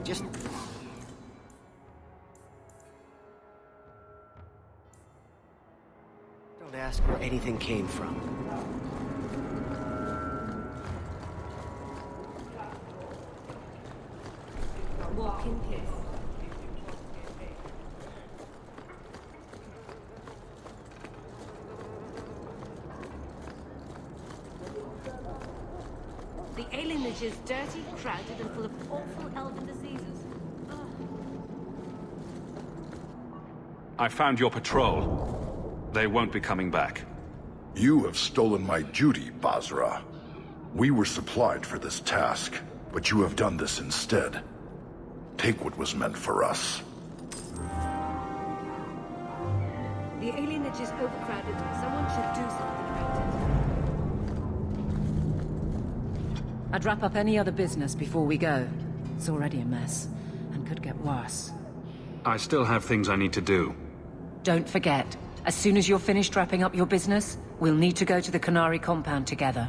Just... don't ask where anything came from. Walk in peace. The alienage is dirty, crowded, and full of awful elven diseases. I found your patrol. They won't be coming back. You have stolen my duty, Basra. We were supplied for this task, but you have done this instead. Take what was meant for us. The alienage is overcrowded. Someone should do something about it. I'd wrap up any other business before we go. It's already a mess, and could get worse. I still have things I need to do. Don't forget, as soon as you're finished wrapping up your business, we'll need to go to the Canary compound together.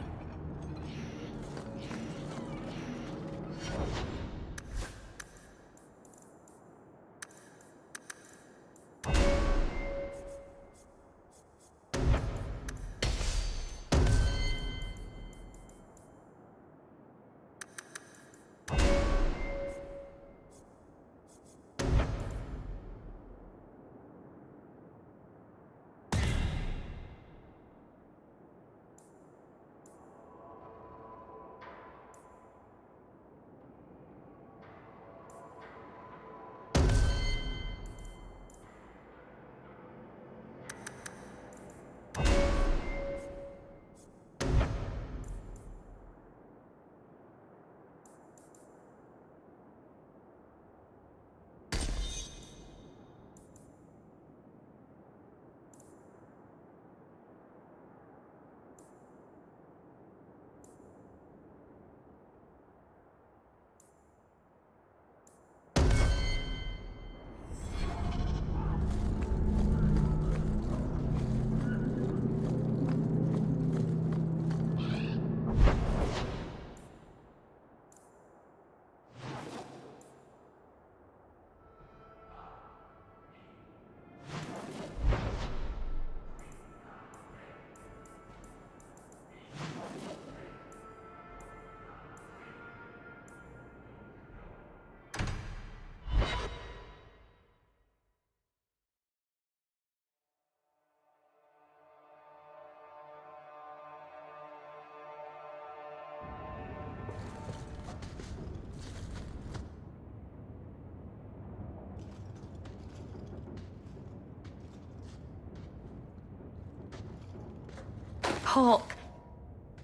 Hawk,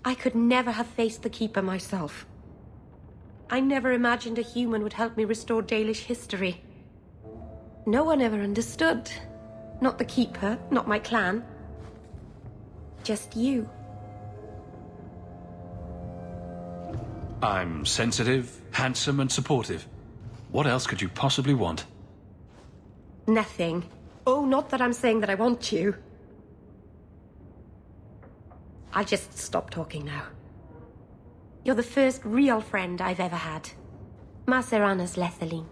I could never have faced the Keeper myself. I never imagined a human would help me restore Dalish history. No one ever understood. Not the Keeper, not my clan. Just you. I'm sensitive, handsome, and supportive. What else could you possibly want? Nothing. Oh, not that I'm saying that I want you. I'll just stop talking now. You're the first real friend I've ever had. Maserana's Lethaline.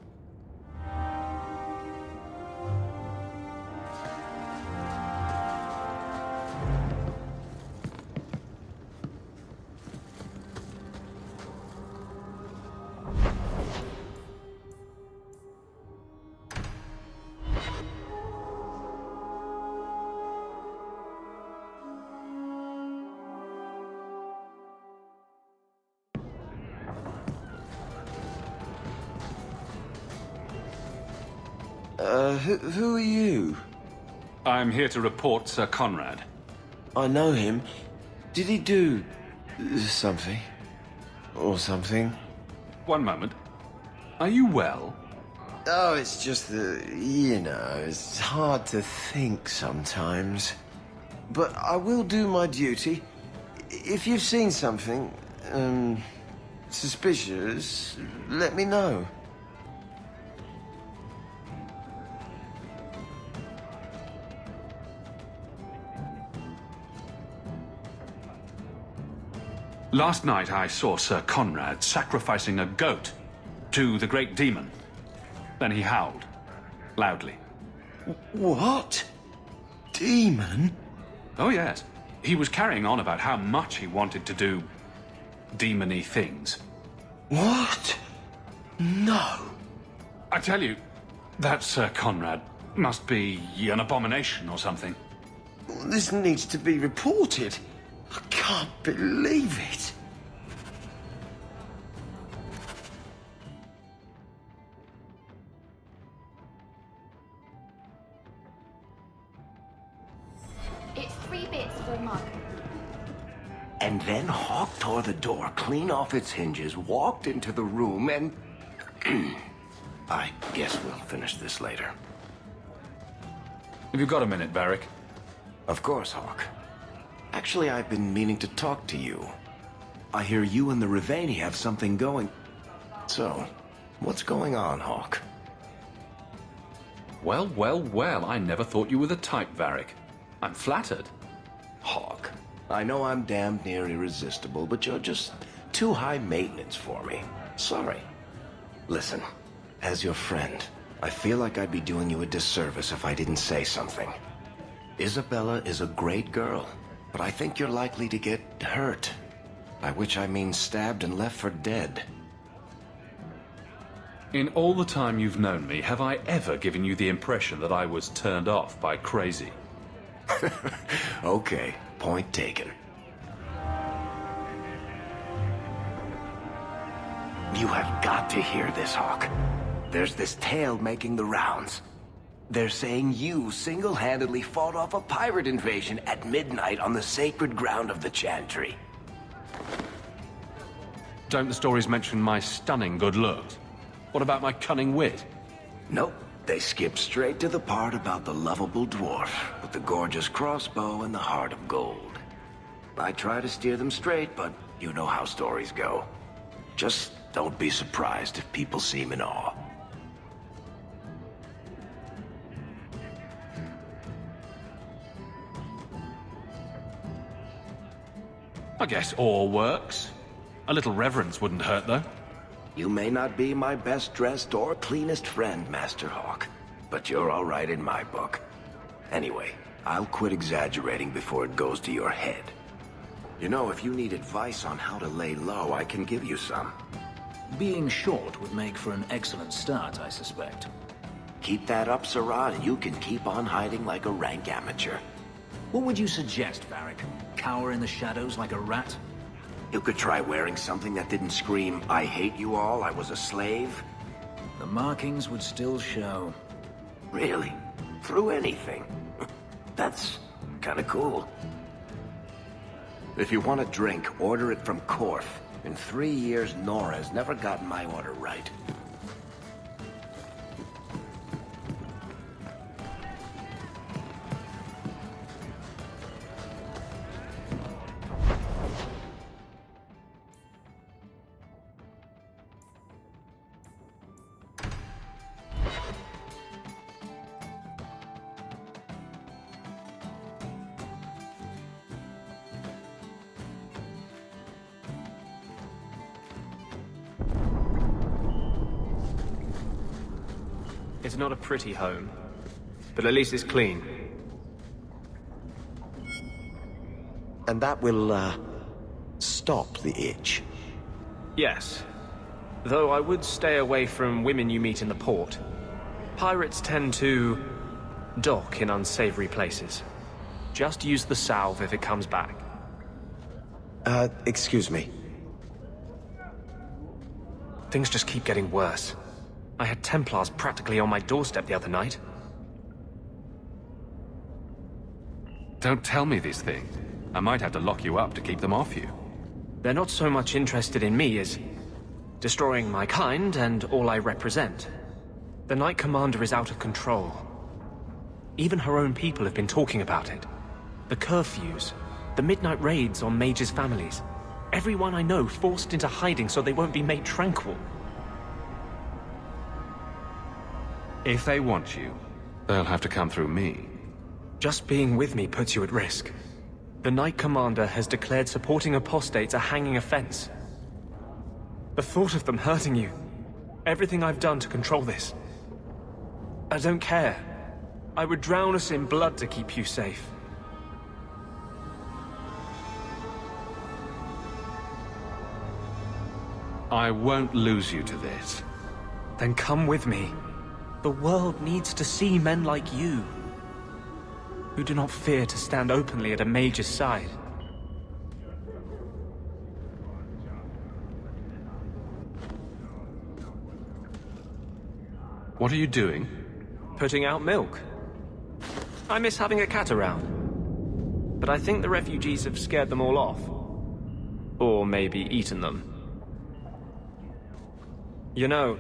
Who are you? I'm here to report Sir Conrad. I know him. Did he do... something? Or something? One moment. Are you well? Oh, it's just that, you know, it's hard to think sometimes. But I will do my duty. If you've seen something, suspicious, let me know. Last night I saw Sir Conrad sacrificing a goat to the great demon. Then he howled, loudly. What? Demon? Oh yes. He was carrying on about how much he wanted to do demon-y things. What? No. I tell you, that Sir Conrad must be an abomination or something. This needs to be reported. I can't believe it. It's 3 bits for a mug. And then Hawk tore the door clean off its hinges, walked into the room, and... I guess we'll finish this later. Have you got a minute, Varric? Of course, Hawk. Actually, I've been meaning to talk to you. I hear you and the Riveni have something going. So, what's going on, Hawk? Well, well, well, I never thought you were the type, Varric. I'm flattered. Hawk, I know I'm damned near irresistible, but you're just too high maintenance for me. Sorry. Listen, as your friend, I feel like I'd be doing you a disservice if I didn't say something. Isabella is a great girl, but I think you're likely to get hurt. By which I mean stabbed and left for dead. In all the time you've known me, have I ever given you the impression that I was turned off by crazy? Okay, point taken. You have got to hear this, Hawk. There's this tale making the rounds. They're saying you single-handedly fought off a pirate invasion at midnight on the sacred ground of the Chantry. Don't the stories mention my stunning good looks? What about my cunning wit? Nope. They skip straight to the part about the lovable dwarf with the gorgeous crossbow and the heart of gold. I try to steer them straight, but you know how stories go. Just don't be surprised if people seem in awe. I guess all works. A little reverence wouldn't hurt, though. You may not be my best-dressed or cleanest friend, Master Hawk, but you're all right in my book. Anyway, I'll quit exaggerating before it goes to your head. You know, if you need advice on how to lay low, I can give you some. Being short would make for an excellent start, I suspect. Keep that up, Sirrod, and you can keep on hiding like a rank amateur. What would you suggest, Varric? Cower in the shadows like a rat? You could try wearing something that didn't scream, "I hate you all, I was a slave." The markings would still show. Really? Through anything? That's kinda cool. If you want a drink, order it from Korth. In 3 years, Nora's never gotten my order right. It's not a pretty home, but at least it's clean. And that will, stop the itch. Yes. Though I would stay away from women you meet in the port. Pirates tend to dock in unsavory places. Just use the salve if it comes back. Excuse me. Things just keep getting worse. I had Templars practically on my doorstep the other night. Don't tell me these things. I might have to lock you up to keep them off you. They're not so much interested in me as destroying my kind and all I represent. The Knight Commander is out of control. Even her own people have been talking about it. The curfews, the midnight raids on mages' families. Everyone I know forced into hiding so they won't be made tranquil. If they want you, they'll have to come through me. Just being with me puts you at risk. The Knight Commander has declared supporting apostates a hanging offense. The thought of them hurting you, everything I've done to control this. I don't care. I would drown us in blood to keep you safe. I won't lose you to this. Then come with me. The world needs to see men like you, who do not fear to stand openly at a mage's side. What are you doing? Putting out milk. I miss having a cat around. But I think the refugees have scared them all off. Or maybe eaten them. You know,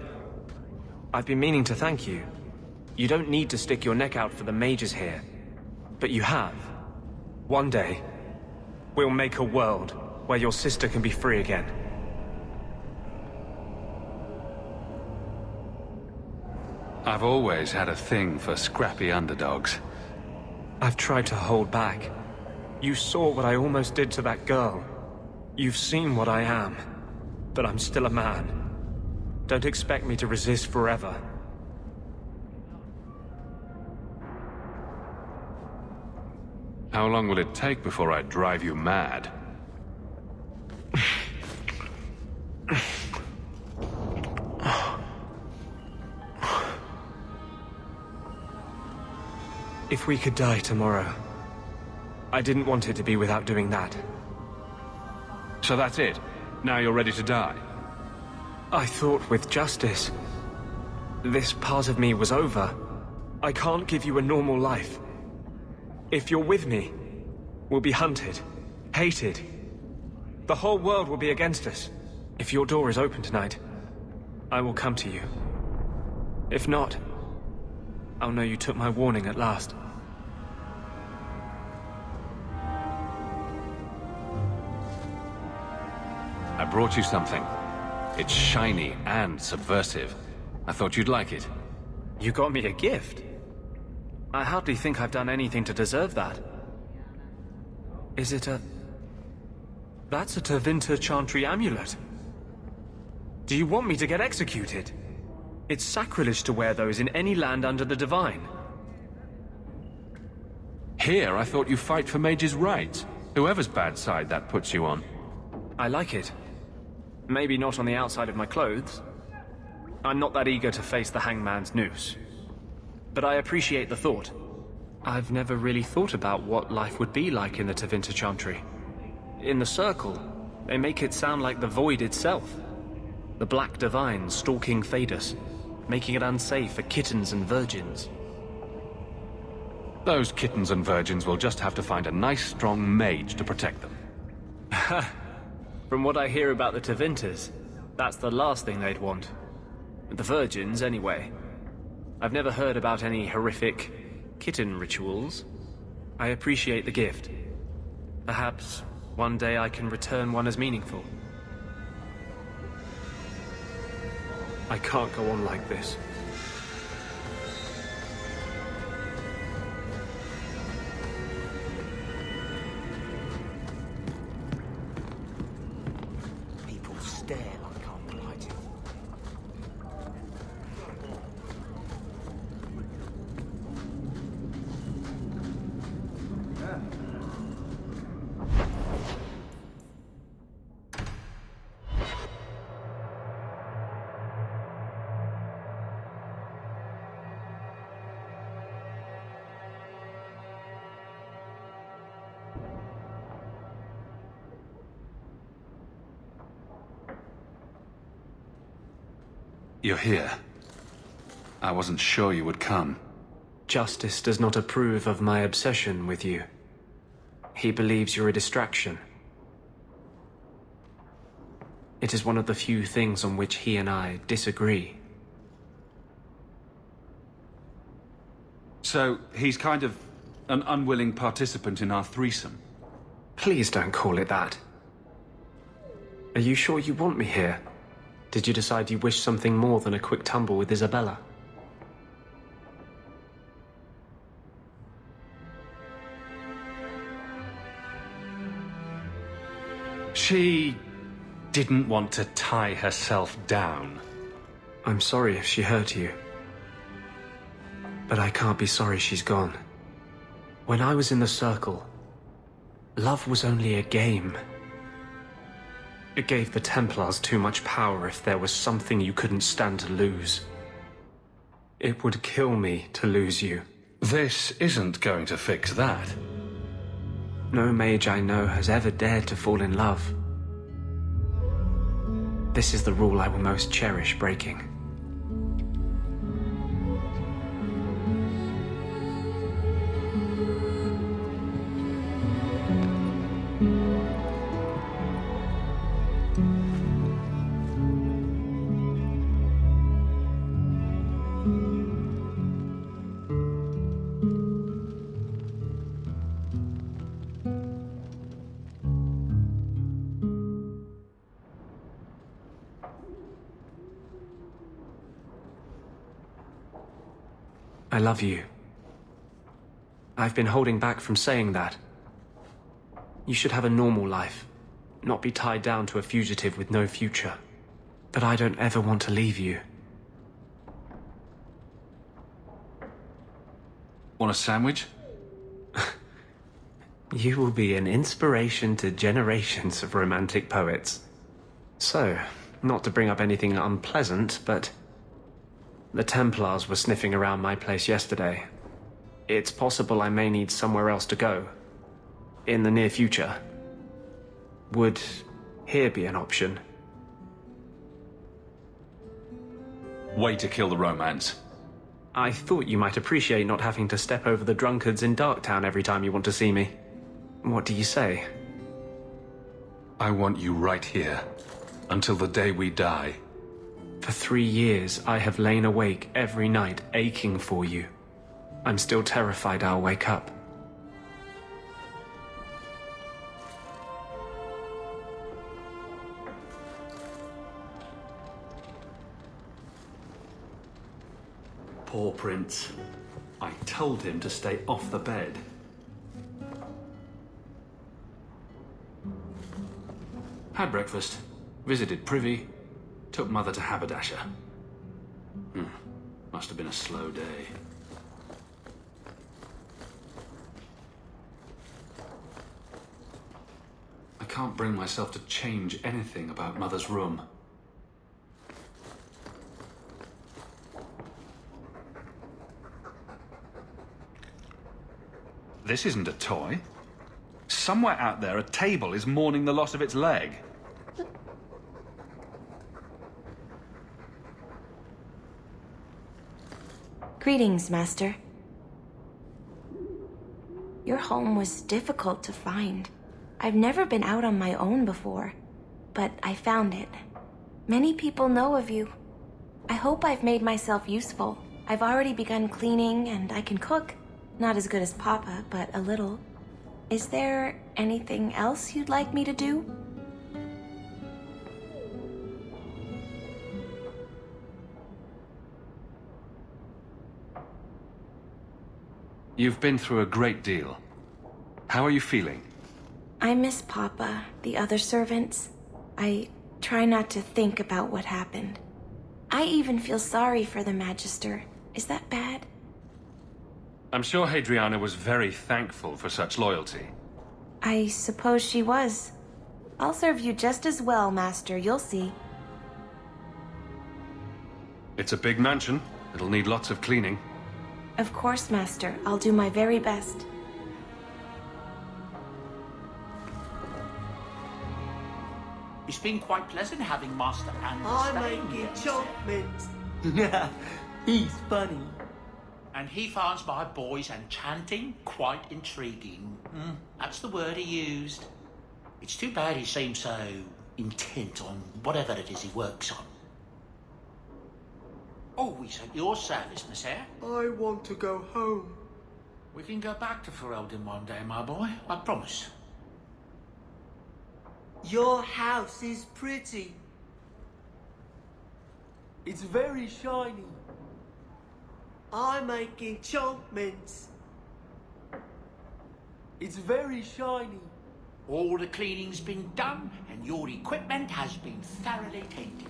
I've been meaning to thank you. You don't need to stick your neck out for the mages here. But you have. One day, we'll make a world where your sister can be free again. I've always had a thing for scrappy underdogs. I've tried to hold back. You saw what I almost did to that girl. You've seen what I am. But I'm still a man. Don't expect me to resist forever. How long will it take before I drive you mad? If we could die tomorrow, I didn't want it to be without doing that. So that's it? Now you're ready to die? I thought with justice, this part of me was over. I can't give you a normal life. If you're with me, we'll be hunted, hated. The whole world will be against us. If your door is open tonight, I will come to you. If not, I'll know you took my warning at last. I brought you something. It's shiny and subversive. I thought you'd like it. You got me a gift? I hardly think I've done anything to deserve that. Is it a... That's a Tevinter Chantry amulet. Do you want me to get executed? It's sacrilege to wear those in any land under the Divine. Here, I thought you fight for mages' rights. Whoever's bad side that puts you on. I like it. Maybe not on the outside of my clothes. I'm not that eager to face the hangman's noose. But I appreciate the thought. I've never really thought about what life would be like in the Tevinter Chantry. In the Circle, they make it sound like the Void itself. The Black Divine stalking Thadus, making it unsafe for kittens and virgins. Those kittens and virgins will just have to find a nice, strong mage to protect them. From what I hear about the Tevinters, that's the last thing they'd want. The virgins, anyway. I've never heard about any horrific kitten rituals. I appreciate the gift. Perhaps one day I can return one as meaningful. I can't go on like this. People stare like I'm blighted. You're here. I wasn't sure you would come. Justice does not approve of my obsession with you. He believes you're a distraction. It is one of the few things on which he and I disagree. So, he's kind of an unwilling participant in our threesome? Please don't call it that. Are you sure you want me here? Did you decide you wish something more than a quick tumble with Isabella? She didn't want to tie herself down. I'm sorry if she hurt you. But I can't be sorry she's gone. When I was in the Circle, love was only a game. It gave the Templars too much power if there was something you couldn't stand to lose. It would kill me to lose you. This isn't going to fix that. No mage I know has ever dared to fall in love. This is the rule I will most cherish breaking. I love you. I've been holding back from saying that. You should have a normal life, not be tied down to a fugitive with no future. But I don't ever want to leave you. Want a sandwich? You will be an inspiration to generations of romantic poets. So, not to bring up anything unpleasant, but the Templars were sniffing around my place yesterday. It's possible I may need somewhere else to go. In the near future. Would here be an option? Way to kill the romance. I thought you might appreciate not having to step over the drunkards in Darktown every time you want to see me. What do you say? I want you right here. Until the day we die. For 3 years, I have lain awake every night, aching for you. I'm still terrified I'll wake up. Poor Prince. I told him to stay off the bed. Had breakfast, visited Privy, took Mother to Haberdasher. Must have been a slow day. I can't bring myself to change anything about Mother's room. This isn't a toy. Somewhere out there, a table is mourning the loss of its leg. Greetings, Master. Your home was difficult to find. I've never been out on my own before, but I found it. Many people know of you. I hope I've made myself useful. I've already begun cleaning and I can cook. Not as good as Papa, but a little. Is there anything else you'd like me to do? You've been through a great deal. How are you feeling? I miss Papa, the other servants. I try not to think about what happened. I even feel sorry for the Magister. Is that bad? I'm sure Hadriana was very thankful for such loyalty. I suppose she was. I'll serve you just as well, Master. You'll see. It's a big mansion. It'll need lots of cleaning. Of course, Master. I'll do my very best. It's been quite pleasant having Master and I'm staying making here. chocolate. He's funny. And he finds my boys and chanting quite intriguing. That's the word he used. It's too bad he seems so intent on whatever it is he works on. Always at your service, Monsieur. I want to go home. We can go back to Ferelden one day, my boy. I promise. Your house is pretty. It's very shiny. I'm making mints. It's very shiny. All the cleaning's been done and your equipment has been thoroughly tended.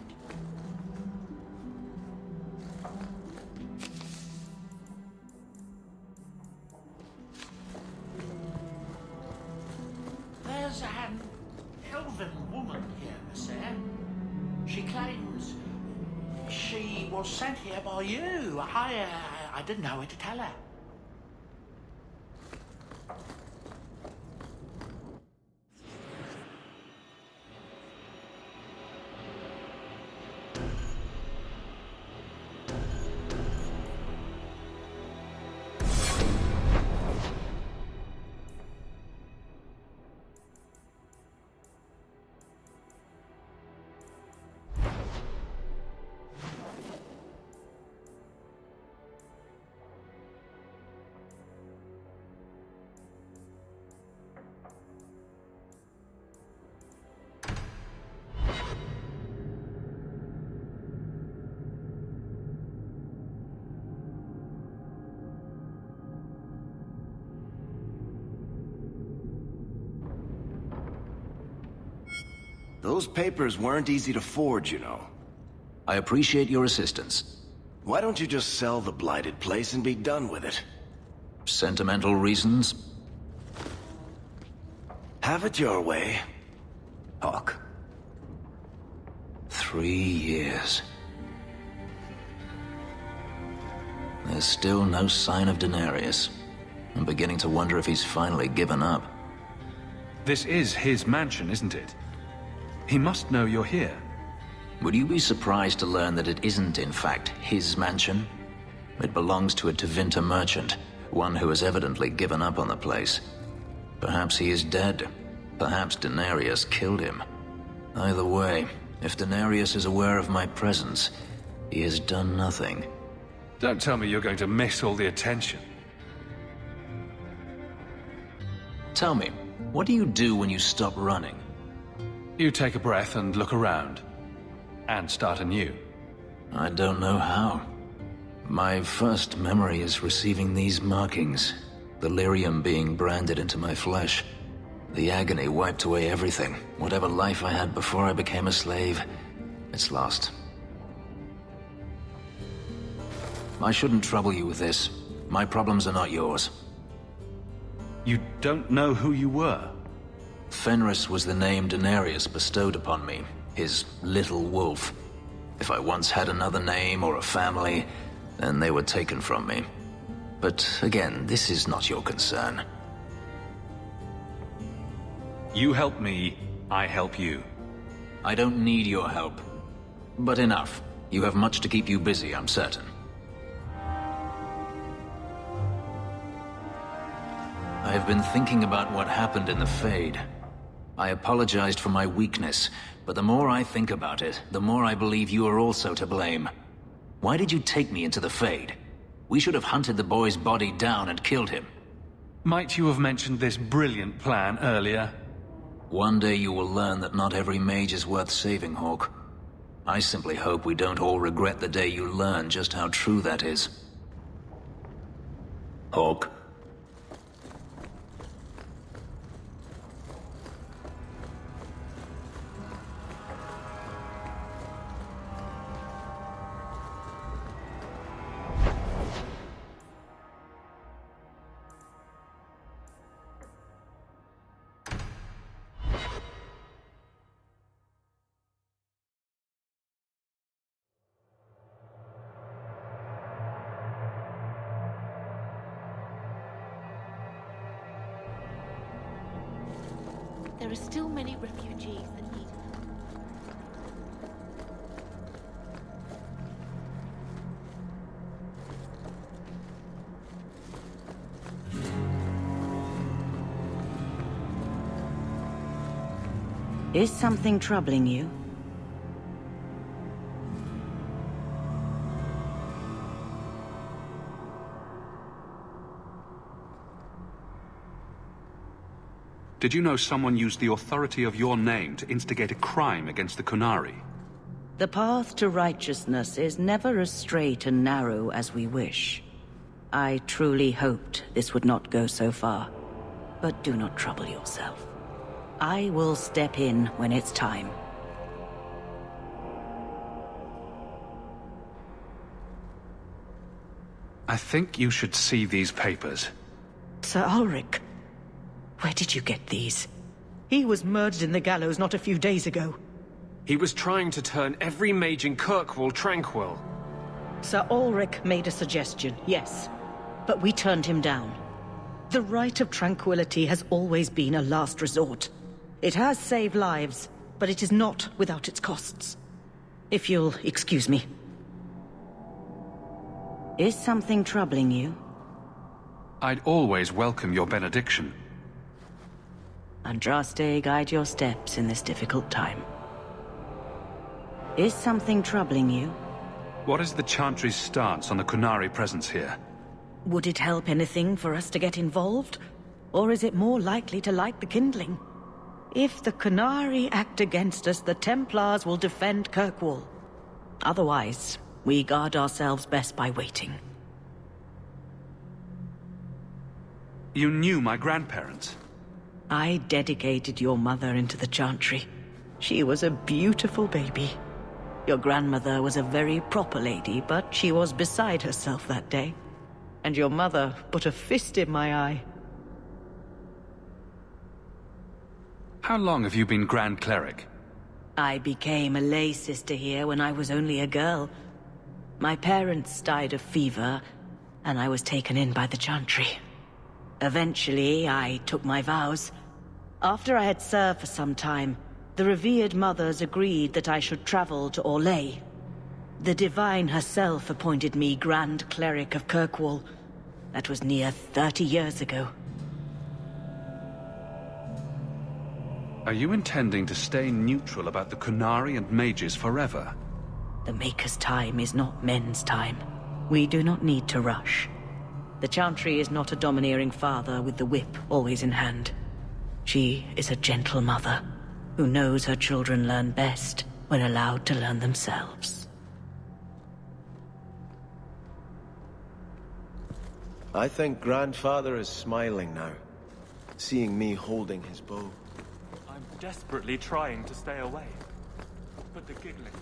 There's an elven woman here, Monsieur. She claims she was sent here by you. I didn't know what to tell her. Those papers weren't easy to forge, you know. I appreciate your assistance. Why don't you just sell the blighted place and be done with it? Sentimental reasons? Have it your way. Hawk. 3 years. There's still no sign of Denarius. I'm beginning to wonder if he's finally given up. This is his mansion, isn't it? He must know you're here. Would you be surprised to learn that it isn't, in fact, his mansion? It belongs to a Tevinter merchant, one who has evidently given up on the place. Perhaps he is dead. Perhaps Denarius killed him. Either way, if Denarius is aware of my presence, he has done nothing. Don't tell me you're going to miss all the attention. Tell me, what do you do when you stop running? You take a breath and look around. And start anew. I don't know how. My first memory is receiving these markings. The lyrium being branded into my flesh. The agony wiped away everything. Whatever life I had before I became a slave, it's lost. I shouldn't trouble you with this. My problems are not yours. You don't know who you were? Fenris was the name Denarius bestowed upon me, his little wolf. If I once had another name or a family, then they were taken from me. But again, this is not your concern. You help me, I help you. I don't need your help. But enough. You have much to keep you busy, I'm certain. I have been thinking about what happened in the Fade. I apologized for my weakness, but the more I think about it, the more I believe you are also to blame. Why did you take me into the Fade? We should have hunted the boy's body down and killed him. Might you have mentioned this brilliant plan earlier? One day you will learn that not every mage is worth saving, Hawk. I simply hope we don't all regret the day you learn just how true that is. Hawk? There are still many refugees that need help. Is something troubling you? Did you know someone used the authority of your name to instigate a crime against the Kunari? The path to righteousness is never as straight and narrow as we wish. I truly hoped this would not go so far, but do not trouble yourself. I will step in when it's time. I think you should see these papers. Sir Ulrich, where did you get these? He was murdered in the gallows not a few days ago. He was trying to turn every mage in Kirkwall tranquil. Sir Ulrich made a suggestion, yes, but we turned him down. The right of tranquility has always been a last resort. It has saved lives, but it is not without its costs. If you'll excuse me. Is something troubling you? I'd always welcome your benediction. Andraste, guide your steps in this difficult time. Is something troubling you? What is the Chantry's stance on the Kunari presence here? Would it help anything for us to get involved? Or is it more likely to light the kindling? If the Kunari act against us, the Templars will defend Kirkwall. Otherwise, we guard ourselves best by waiting. You knew my grandparents? I dedicated your mother into the Chantry. She was a beautiful baby. Your grandmother was a very proper lady, but she was beside herself that day. And your mother put a fist in my eye. How long have you been Grand Cleric? I became a lay sister here when I was only a girl. My parents died of fever, and I was taken in by the Chantry. Eventually, I took my vows. After I had served for some time, the revered mothers agreed that I should travel to Orlais. The Divine herself appointed me Grand Cleric of Kirkwall. That was near 30 years ago. Are you intending to stay neutral about the Kunari and mages forever? The Maker's time is not men's time. We do not need to rush. The Chantry is not a domineering father with the whip always in hand. She is a gentle mother who knows her children learn best when allowed to learn themselves. I think Grandfather is smiling now, seeing me holding his bow. I'm desperately trying to stay away, but the giggling...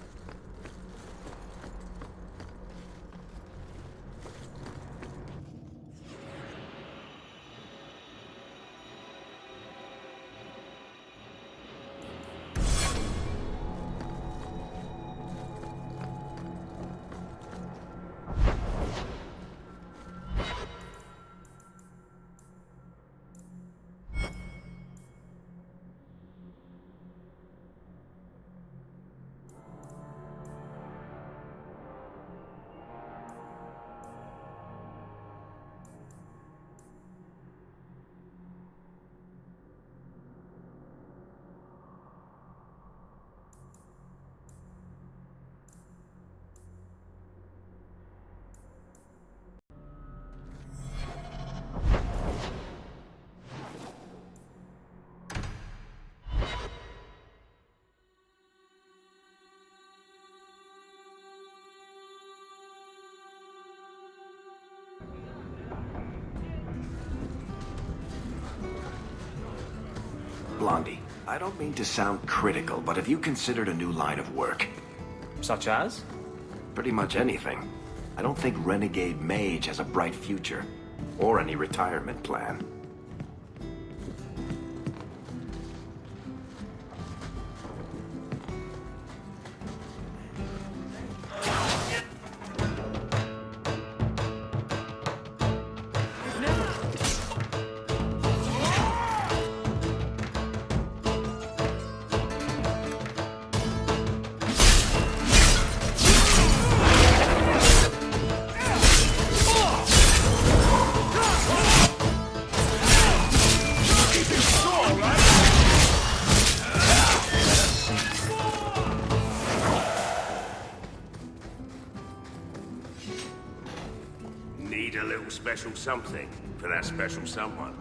Blondie, I don't mean to sound critical, but have you considered a new line of work? Such as? Pretty much anything. I don't think Renegade Mage has a bright future, or any retirement plan. Need a little special something for that special someone.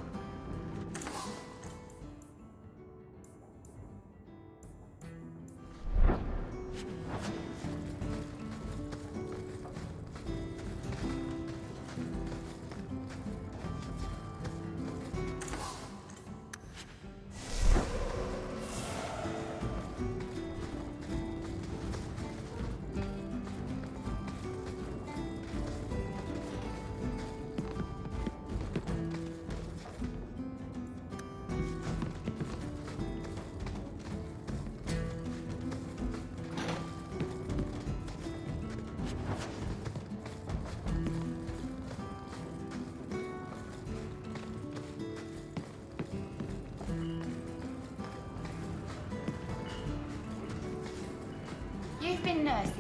You've been nursed.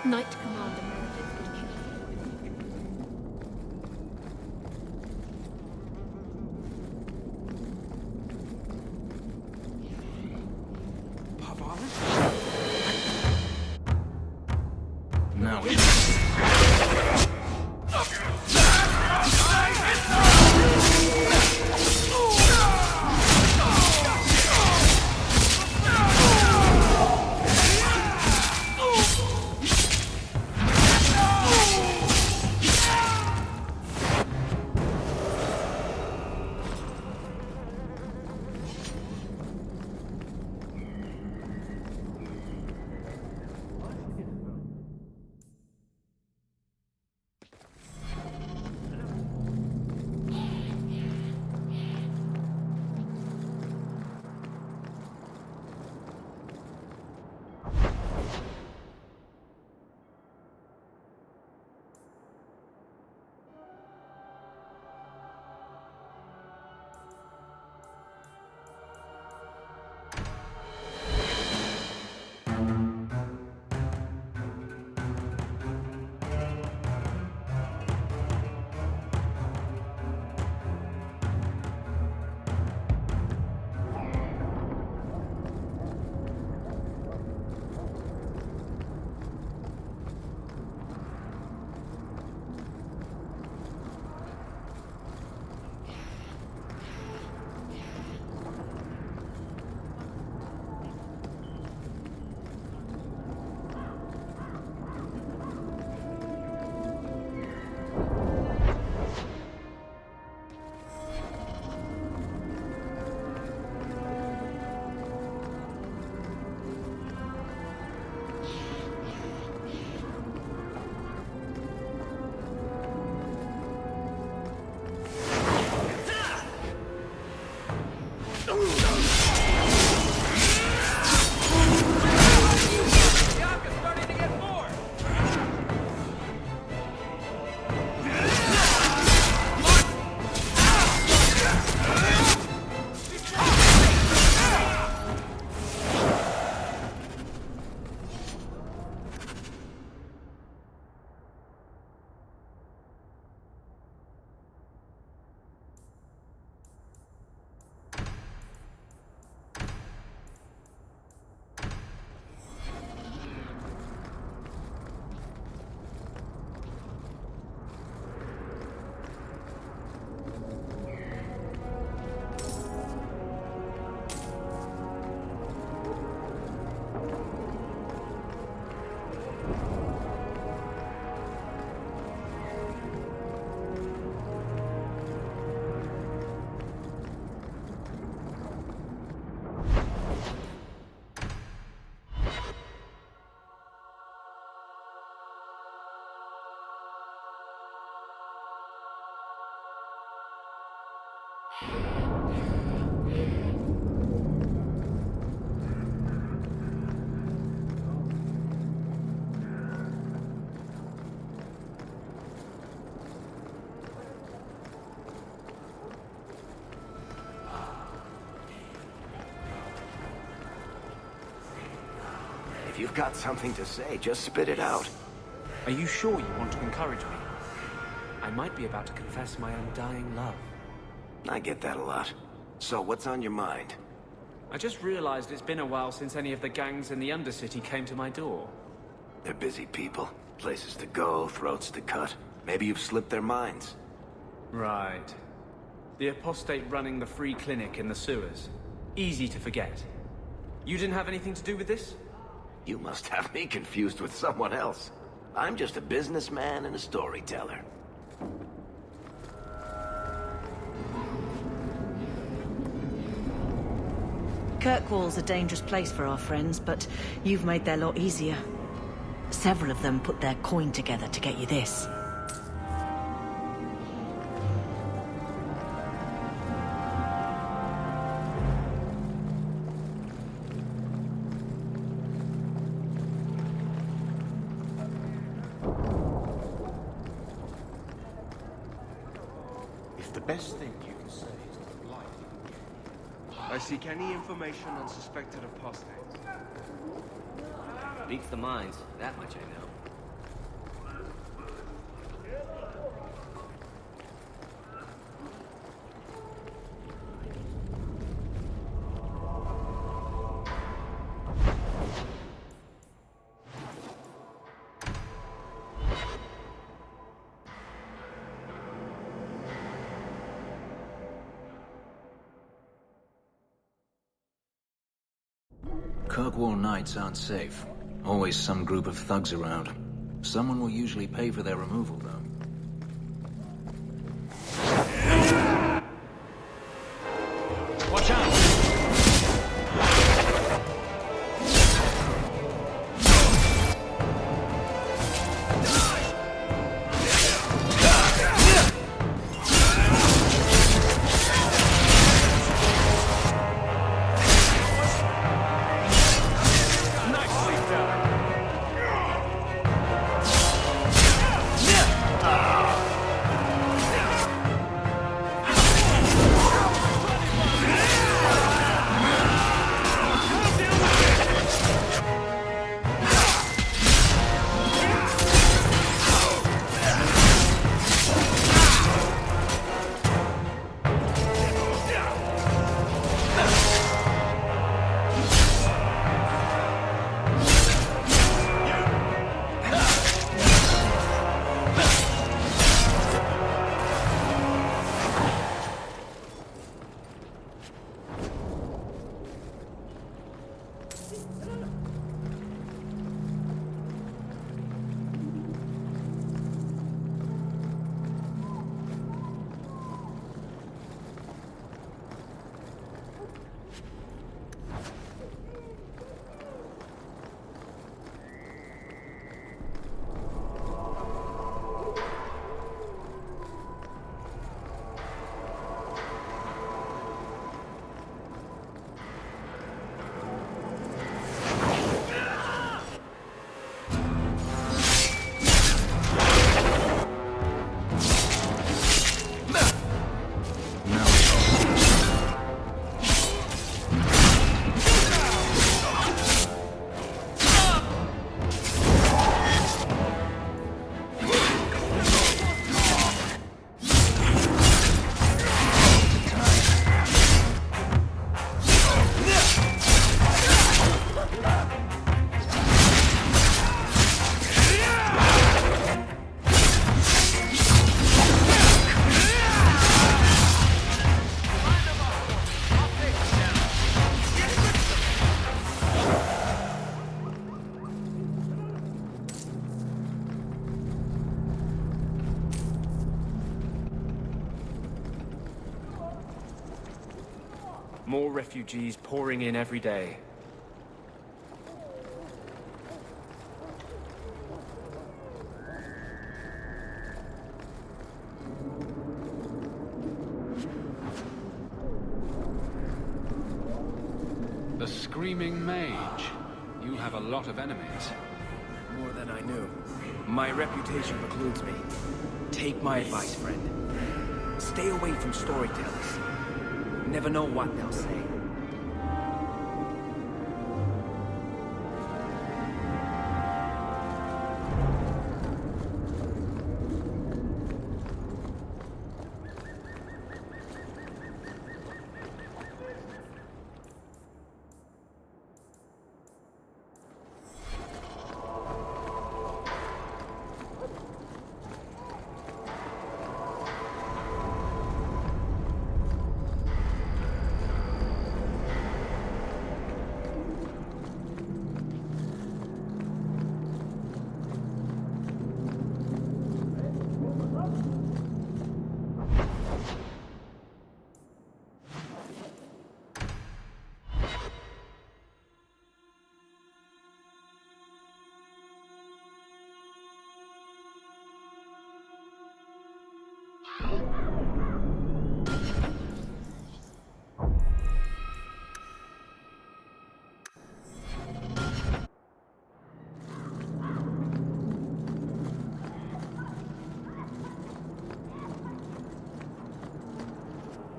Knight Commander Meredith would kill you. Now we... If you've got something to say, just spit it out. Are you sure you want to encourage me? I might be about to confess my undying love. I get that a lot. So, what's on your mind? I just realized it's been a while since any of the gangs in the Undercity came to my door. They're busy people. Places to go, throats to cut. Maybe you've slipped their minds. Right. The apostate running the free clinic in the sewers. Easy to forget. You didn't have anything to do with this? You must have me confused with someone else. I'm just a businessman and a storyteller. Kirkwall's a dangerous place for our friends, but you've made their lot easier. Several of them put their coin together to get you this. If the best thing you can say is the blight. I seek any information on suspected apostates. Beats the mines, that much I know. Kirkwall nights aren't safe. Always some group of thugs around. Someone will usually pay for their removal, though. Watch out! More refugees pouring in every day. screaming mage. You have a lot of enemies. More than I knew. My reputation precludes me. Take my advice, friend. Stay away from storytellers. Never know what they'll say.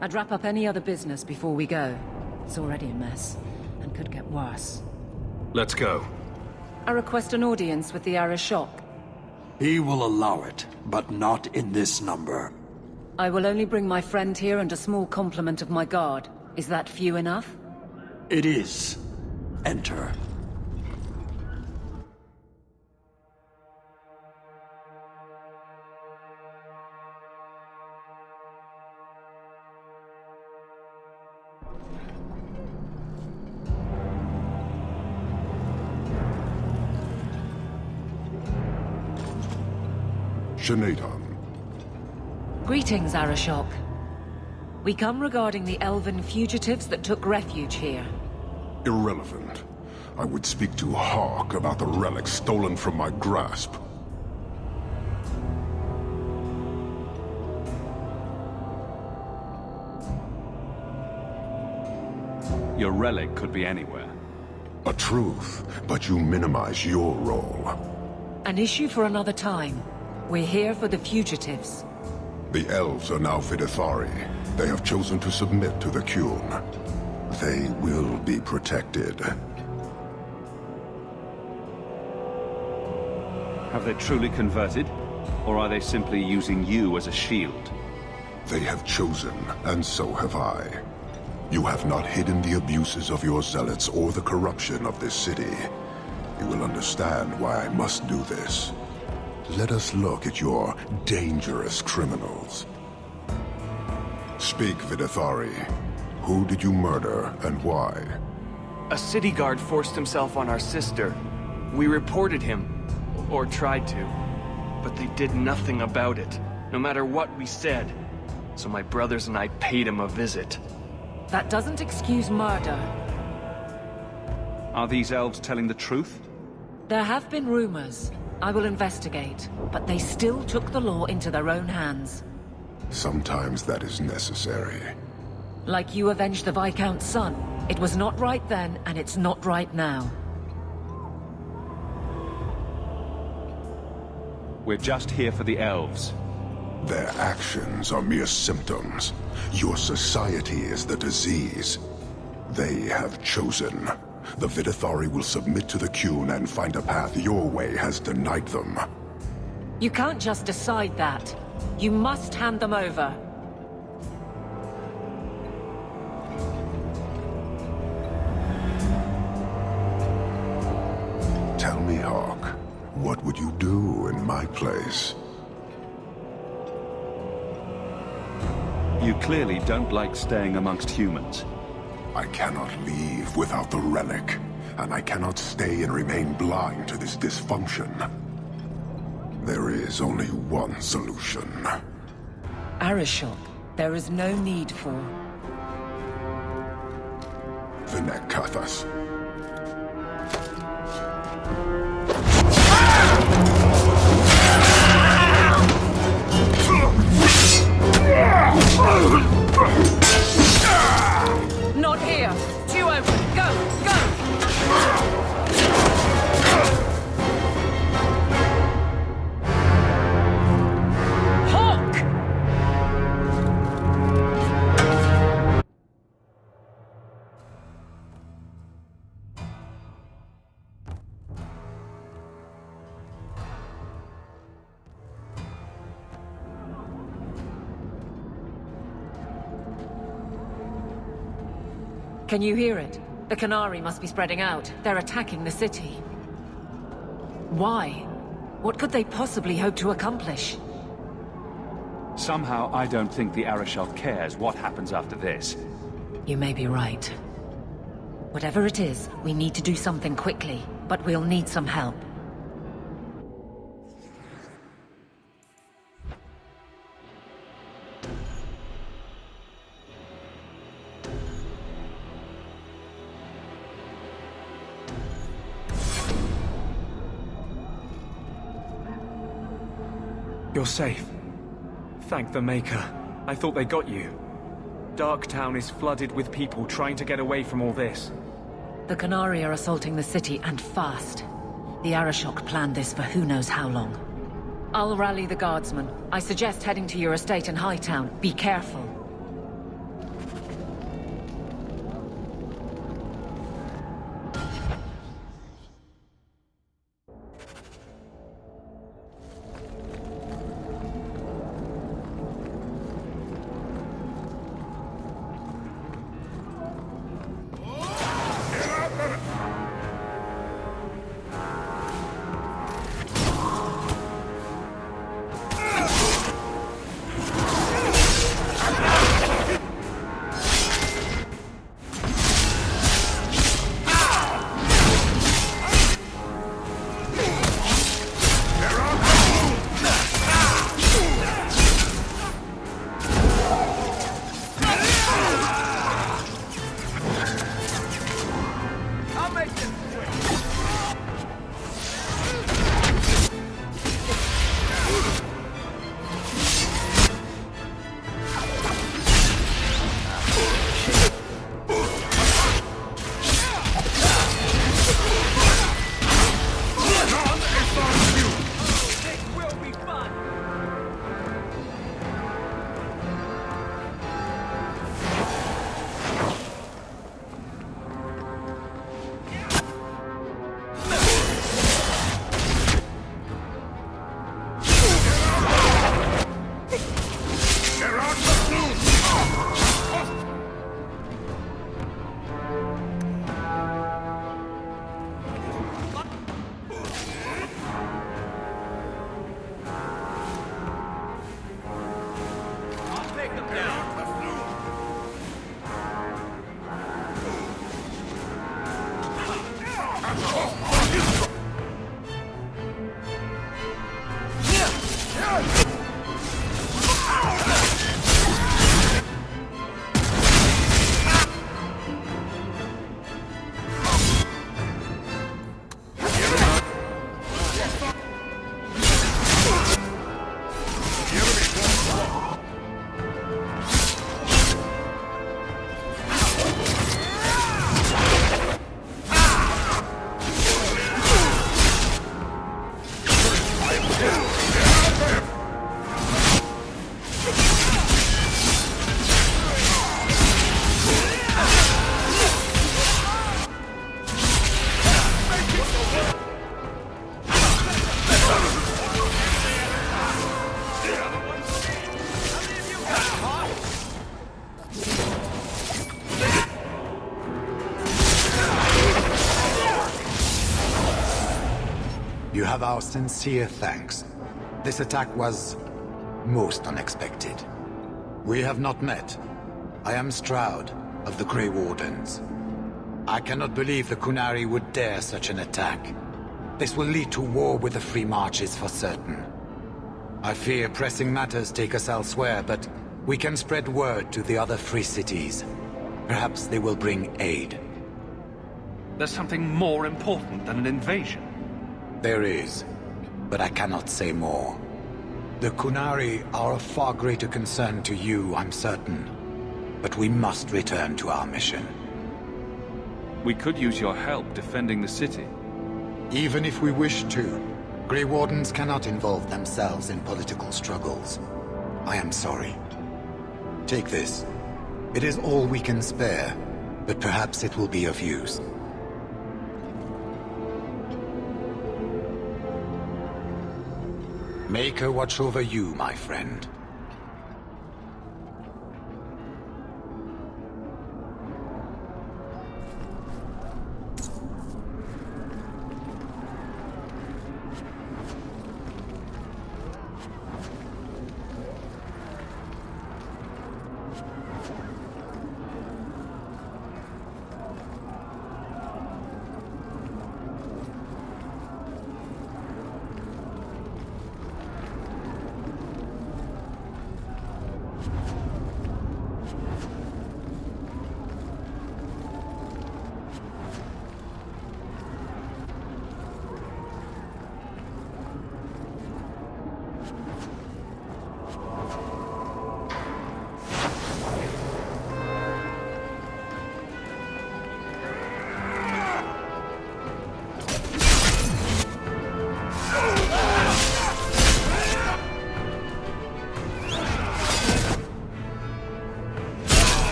I'd wrap up any other business before we go. It's already a mess, and could get worse. Let's go. I request an audience with the Arishok. He will allow it, but not in this number. I will only bring my friend here and a small complement of my guard. Is that few enough? It is. Enter. Greetings, Arishok. We come regarding the elven fugitives that took refuge here. Irrelevant. I would speak to Hawk about the relic stolen from my grasp. Your relic could be anywhere. A truth, but you minimize your role. An issue for another time. We're here for the fugitives. The elves are now Vidithari. They have chosen to submit to the Qun. They will be protected. Have they truly converted? Or are they simply using you as a shield? They have chosen, and so have I. You have not hidden the abuses of your zealots or the corruption of this city. You will understand why I must do this. Let us look at your dangerous criminals. Speak, Vidithari. Who did you murder, and why? A city guard forced himself on our sister. We reported him, or tried to, but they did nothing about it, no matter what we said. So my brothers and I paid him a visit. That doesn't excuse murder. Are these elves telling the truth? There have been rumors. I will investigate, but they still took the law into their own hands. Sometimes that is necessary. Like you avenged the Viscount's son. It was not right then, and it's not right now. We're just here for the elves. Their actions are mere symptoms. Your society is the disease. They have chosen. The Vidithari will submit to the Qun and find a path your way has denied them. You can't just decide that. You must hand them over. Tell me, Hawk, what would you do in my place? You clearly don't like staying amongst humans. I cannot leave without the relic, and I cannot stay and remain blind to this dysfunction. There is only one solution. Arishok, there is no need for... Vinekathas. Not here! Too open! Go! Go! Can you hear it? The Canary must be spreading out. They're attacking the city. Why? What could they possibly hope to accomplish? Somehow, I don't think the Arashal cares what happens after this. You may be right. Whatever it is, we need to do something quickly, but we'll need some help. You're safe. Thank the Maker. I thought they got you. Darktown is flooded with people trying to get away from all this. The Canary are assaulting the city, and fast. The Arashok planned this for who knows how long. I'll rally the guardsmen. I suggest heading to your estate in Hightown. Be careful. You have our sincere thanks. This attack was most unexpected. We have not met. I am Stroud of the Grey Wardens. I cannot believe the Kunari would dare such an attack. This will lead to war with the Free Marches for certain. I fear pressing matters take us elsewhere, but we can spread word to the other free cities. Perhaps they will bring aid. There's something more important than an invasion. There is, but I cannot say more. The Kunari are of far greater concern to you, I'm certain. But we must return to our mission. We could use your help defending the city. Even if we wish to, Grey Wardens cannot involve themselves in political struggles. I am sorry. Take this. It is all we can spare, but perhaps it will be of use. Make her watch over you, my friend.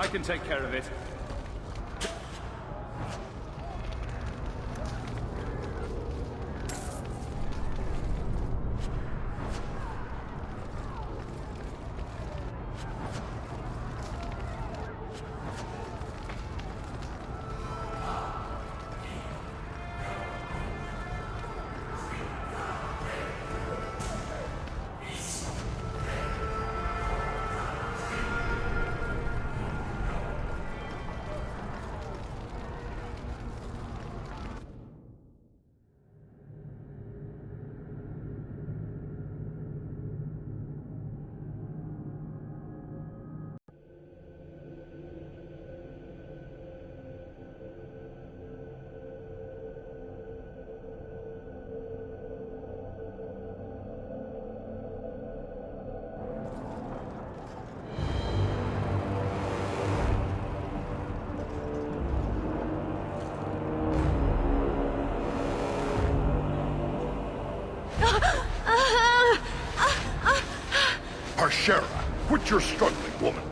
I can take care of it. Harshera, quit your struggling, woman.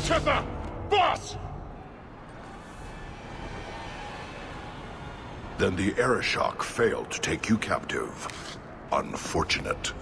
Tether! Boss! Then the Aeroshock failed to take you captive. Unfortunate.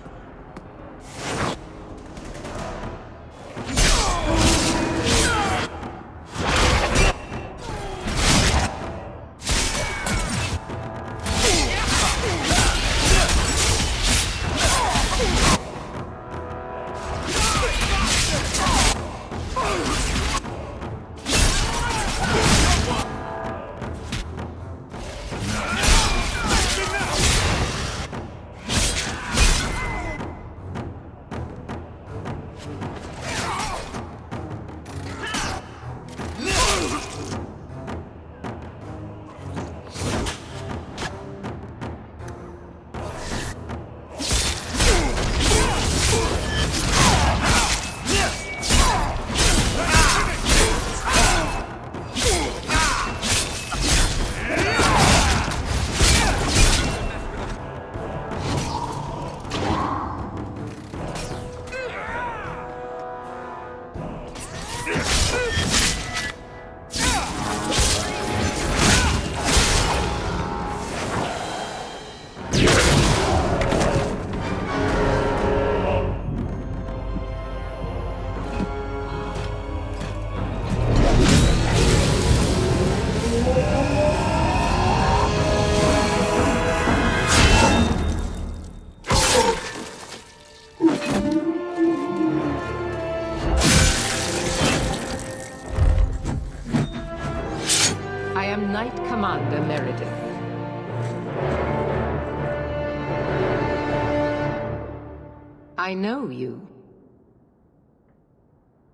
I know you.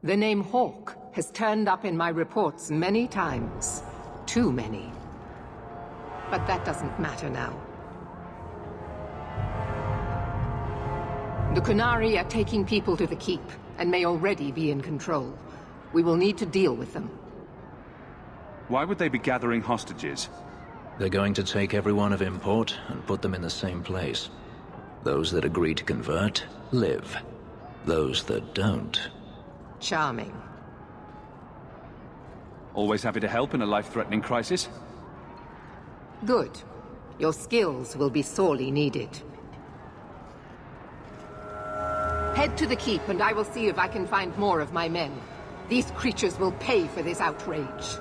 The name Hawk has turned up in my reports many times. Too many. But that doesn't matter now. The Kunari are taking people to the Keep, and may already be in control. We will need to deal with them. Why would they be gathering hostages? They're going to take everyone of import and put them in the same place. Those that agree to convert, live. Those that don't... Charming. Always happy to help in a life-threatening crisis? Good. Your skills will be sorely needed. Head to the Keep and I will see if I can find more of my men. These creatures will pay for this outrage.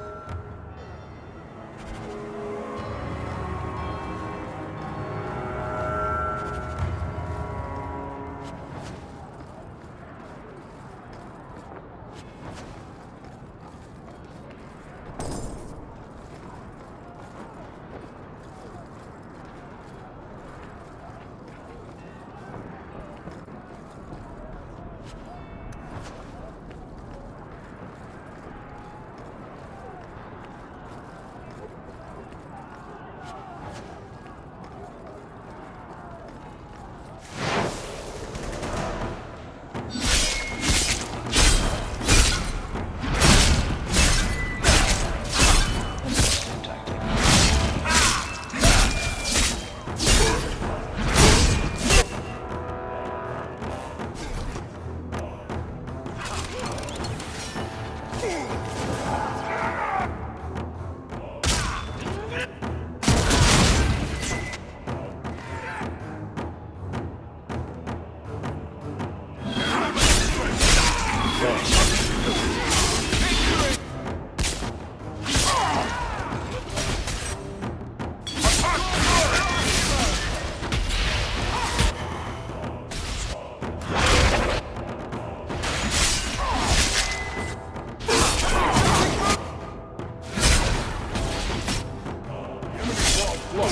Beginning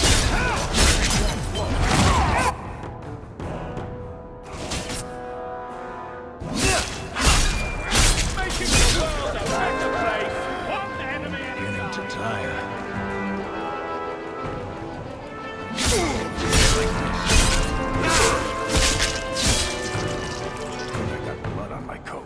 to tire. Good, I got blood on my coat.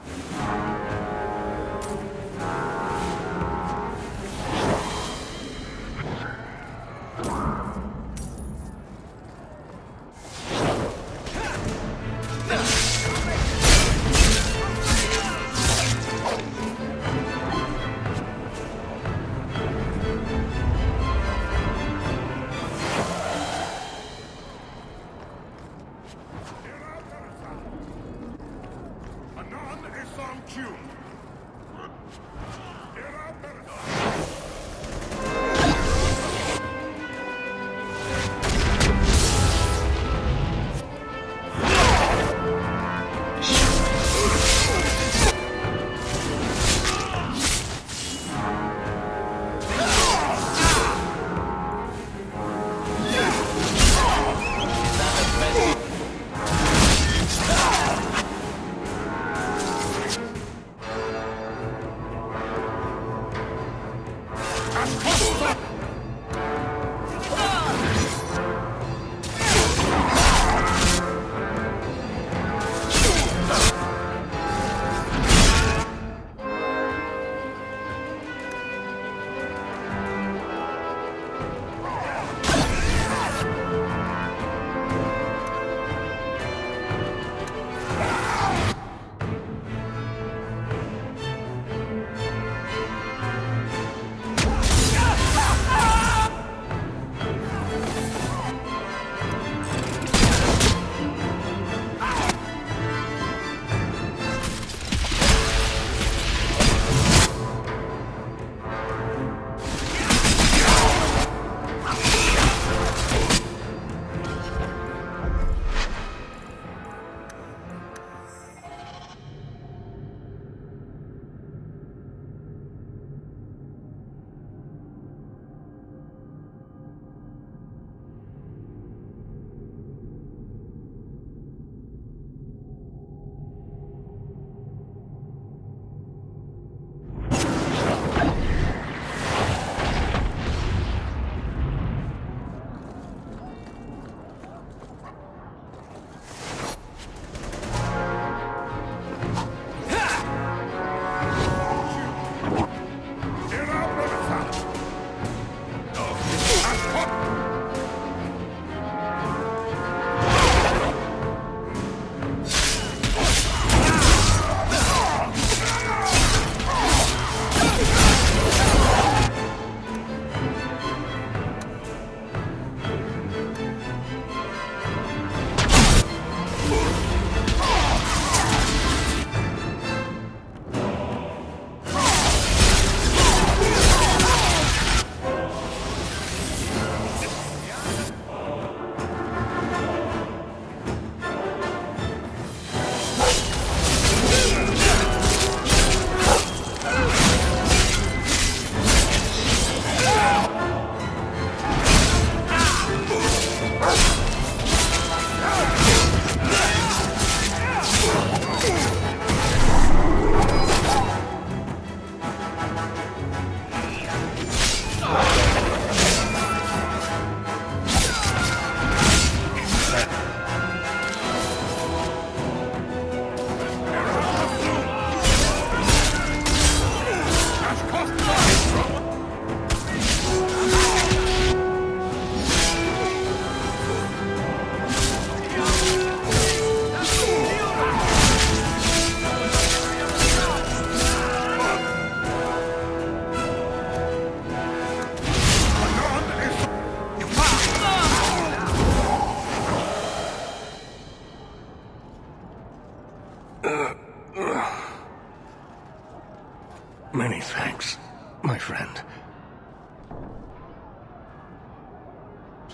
Many thanks, my friend.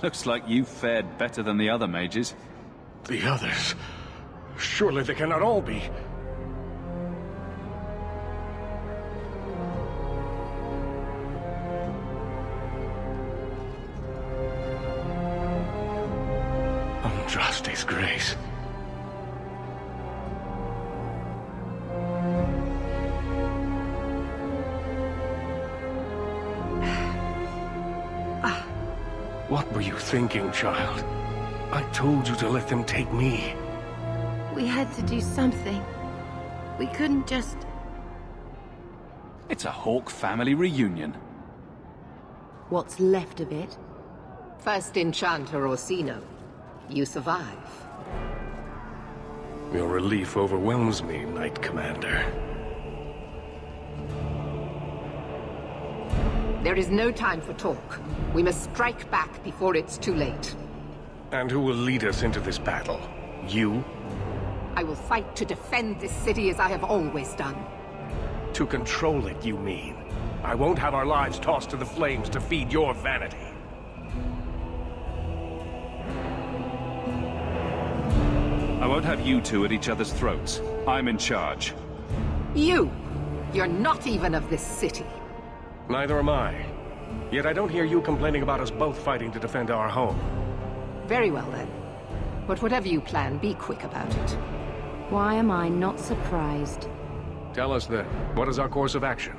Looks like you fared better than the other mages. The others? Surely they cannot all be. trust His grace. What were you thinking, child? I told you to let them take me. We had to do something. We couldn't just... It's a Hawk family reunion. What's left of it? First Enchanter Orsino. You survive. Your relief overwhelms me, Knight Commander. There is no time for talk. We must strike back before it's too late. And who will lead us into this battle? You? I will fight to defend this city as I have always done. To control it, you mean? I won't have our lives tossed to the flames to feed your vanity. I won't have you two at each other's throats. I'm in charge. You! You're not even of this city. Neither am I. Yet I don't hear you complaining about us both fighting to defend our home. Very well then. But whatever you plan, be quick about it. Why am I not surprised? Tell us then, what is our course of action?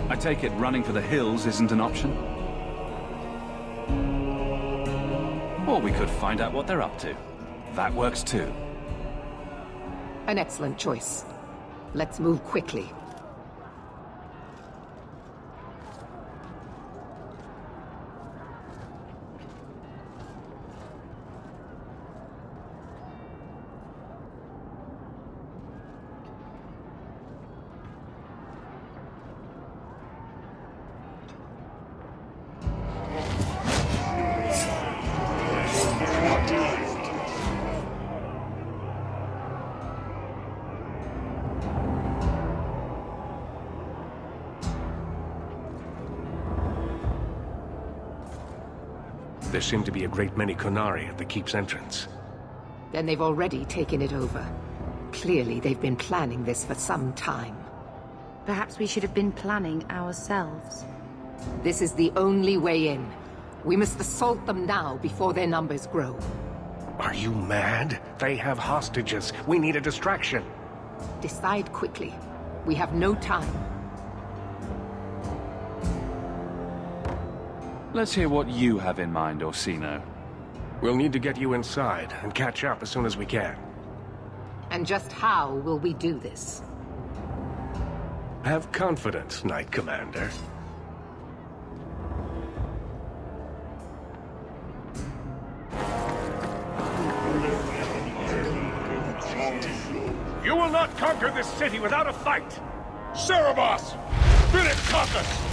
I take it running for the hills isn't an option? Or we could find out what they're up to. That works too. An excellent choice. Let's move quickly. There seem to be a great many Kunari at the keep's entrance. Then they've already taken it over. Clearly, they've been planning this for some time. Perhaps we should have been planning ourselves. This is the only way in. We must assault them now before their numbers grow. Are you mad? They have hostages. We need a distraction. Decide quickly. We have no time. Let's hear what you have in mind, Orsino. We'll need to get you inside and catch up as soon as we can. And just how will we do this? Have confidence, Knight Commander. You will not conquer this city without a fight! Cerebos! Finish Caucus!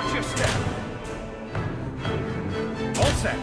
Watch your step! All set!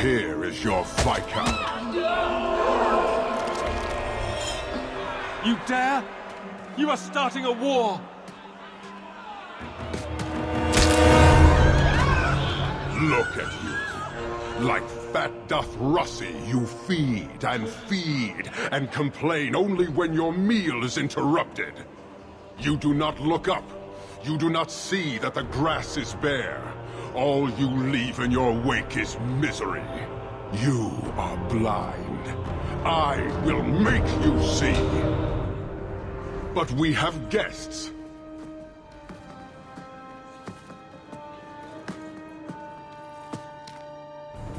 Here is your Viscount. You dare? You are starting a war! Look at you. Like fat doth Russie, you feed and complain only when your meal is interrupted. You do not look up. You do not see that the grass is bare. All you leave in your wake is misery. You are blind. I will make you see. But we have guests.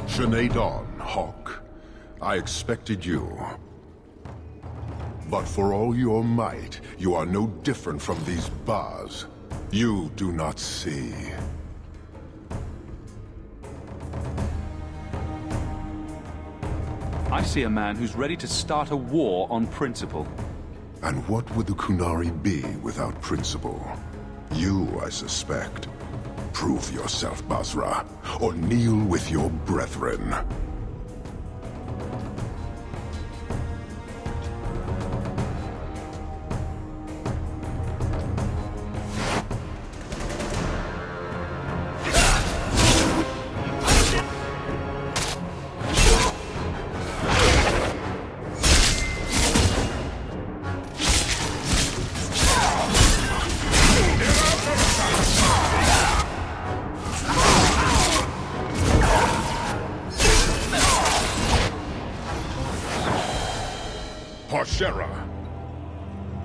Sinead Dawn, Hawk. I expected you. But for all your might, you are no different from these bars. You do not see. I see a man who's ready to start a war on principle. And what would the Kunari be without principle? You, I suspect. Prove yourself, Basra, or kneel with your brethren.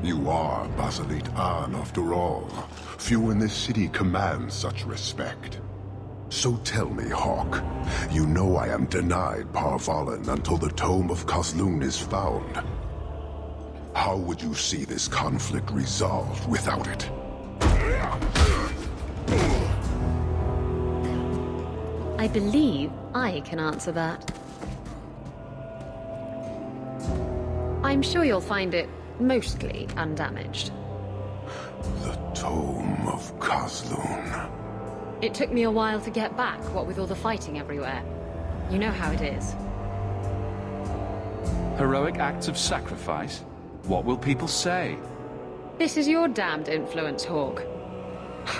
You are Basilit An, after all. Few in this city command such respect. So tell me, Hawk, you know I am denied Parvalen until the Tome of Kozlun is found. How would you see this conflict resolved without it? I believe I can answer that. I'm sure you'll find it mostly undamaged. The Tome of Kozlun. It took me a while to get back, what with all the fighting everywhere. You know how it is. Heroic acts of sacrifice? What will people say? This is your damned influence, Hawk.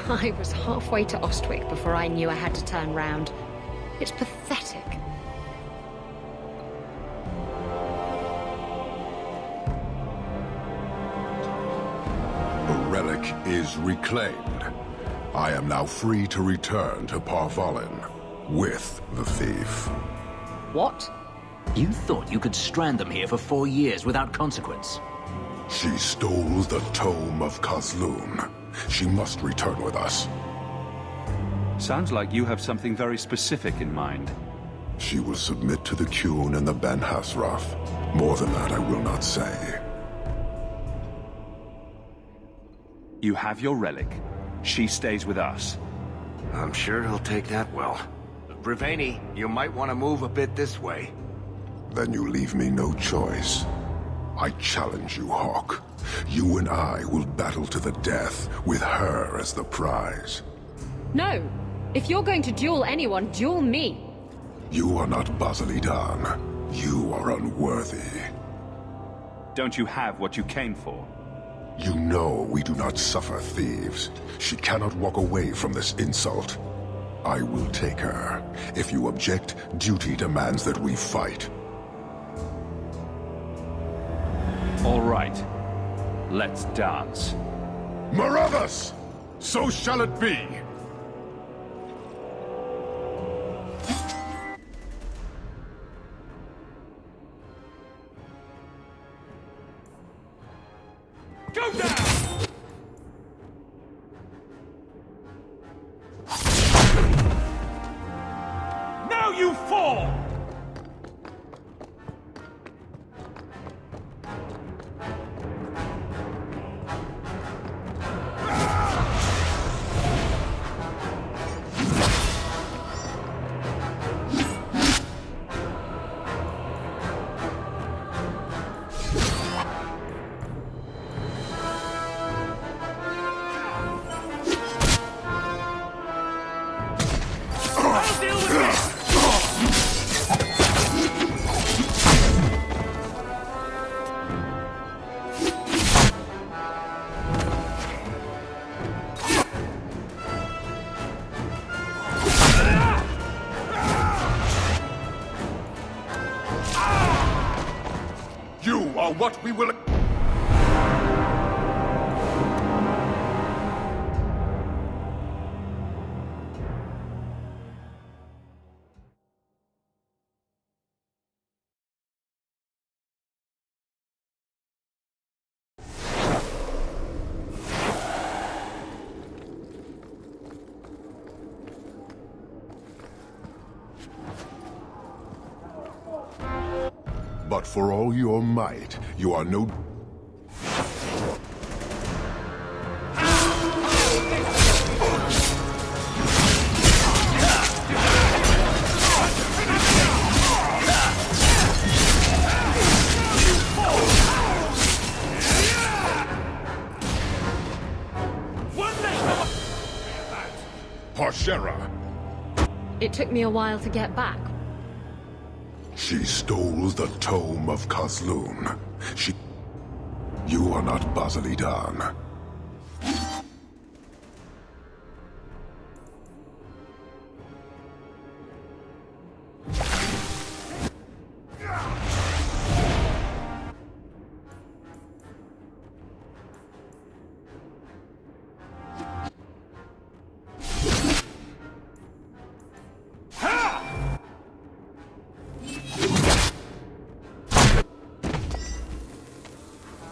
I was halfway to Ostwick before I knew I had to turn round. It's pathetic. A relic is reclaimed. I am now free to return to Parvalin with the thief. What? You thought you could strand them here for 4 years without consequence? She stole the tome of Kazloon. She must return with us. Sounds like you have something very specific in mind. She will submit to the Qun and the Ben Hasraf. More than that, I will not say. You have your relic. She stays with us. I'm sure he'll take that well. Breveni, you might want to move a bit this way. Then you leave me no choice. I challenge you, Hawk. You and I will battle to the death, with her as the prize. No! If you're going to duel anyone, duel me! You are not Basilidan. You are unworthy. Don't you have what you came for? You know we do not suffer thieves. She cannot walk away from this insult. I will take her. If you object, duty demands that we fight. All right. Let's dance. Marathas! So shall it be! Go down! Now you fall! What we will... But for all your might, you are no... Parshera! It took me a while to get back. She stole the tome of Kazloon. You are not Basilidan.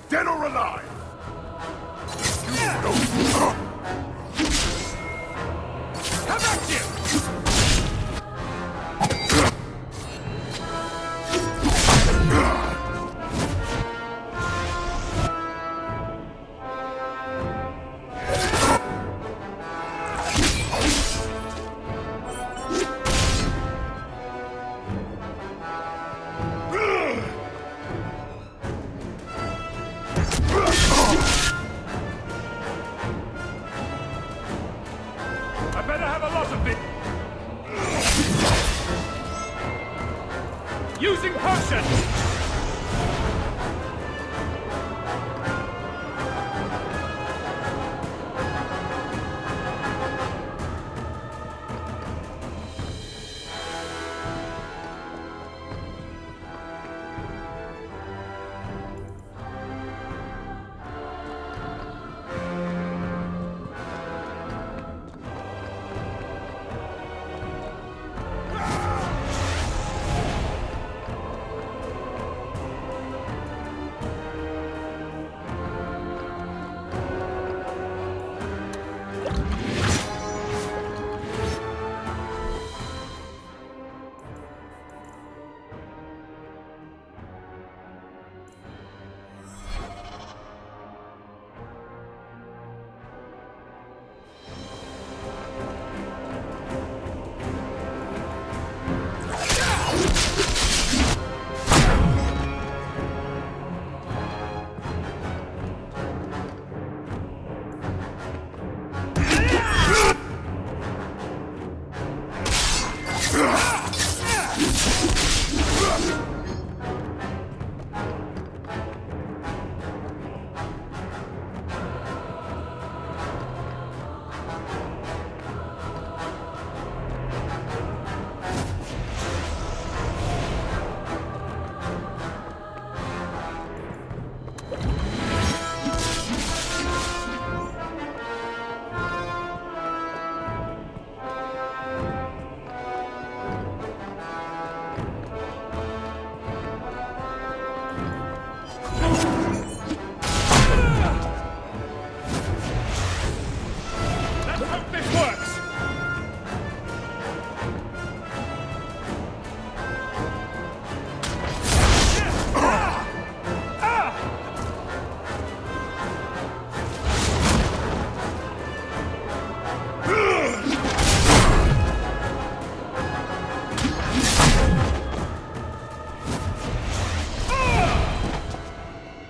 Dead or alive? Come back here! Using potion!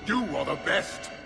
You are the best!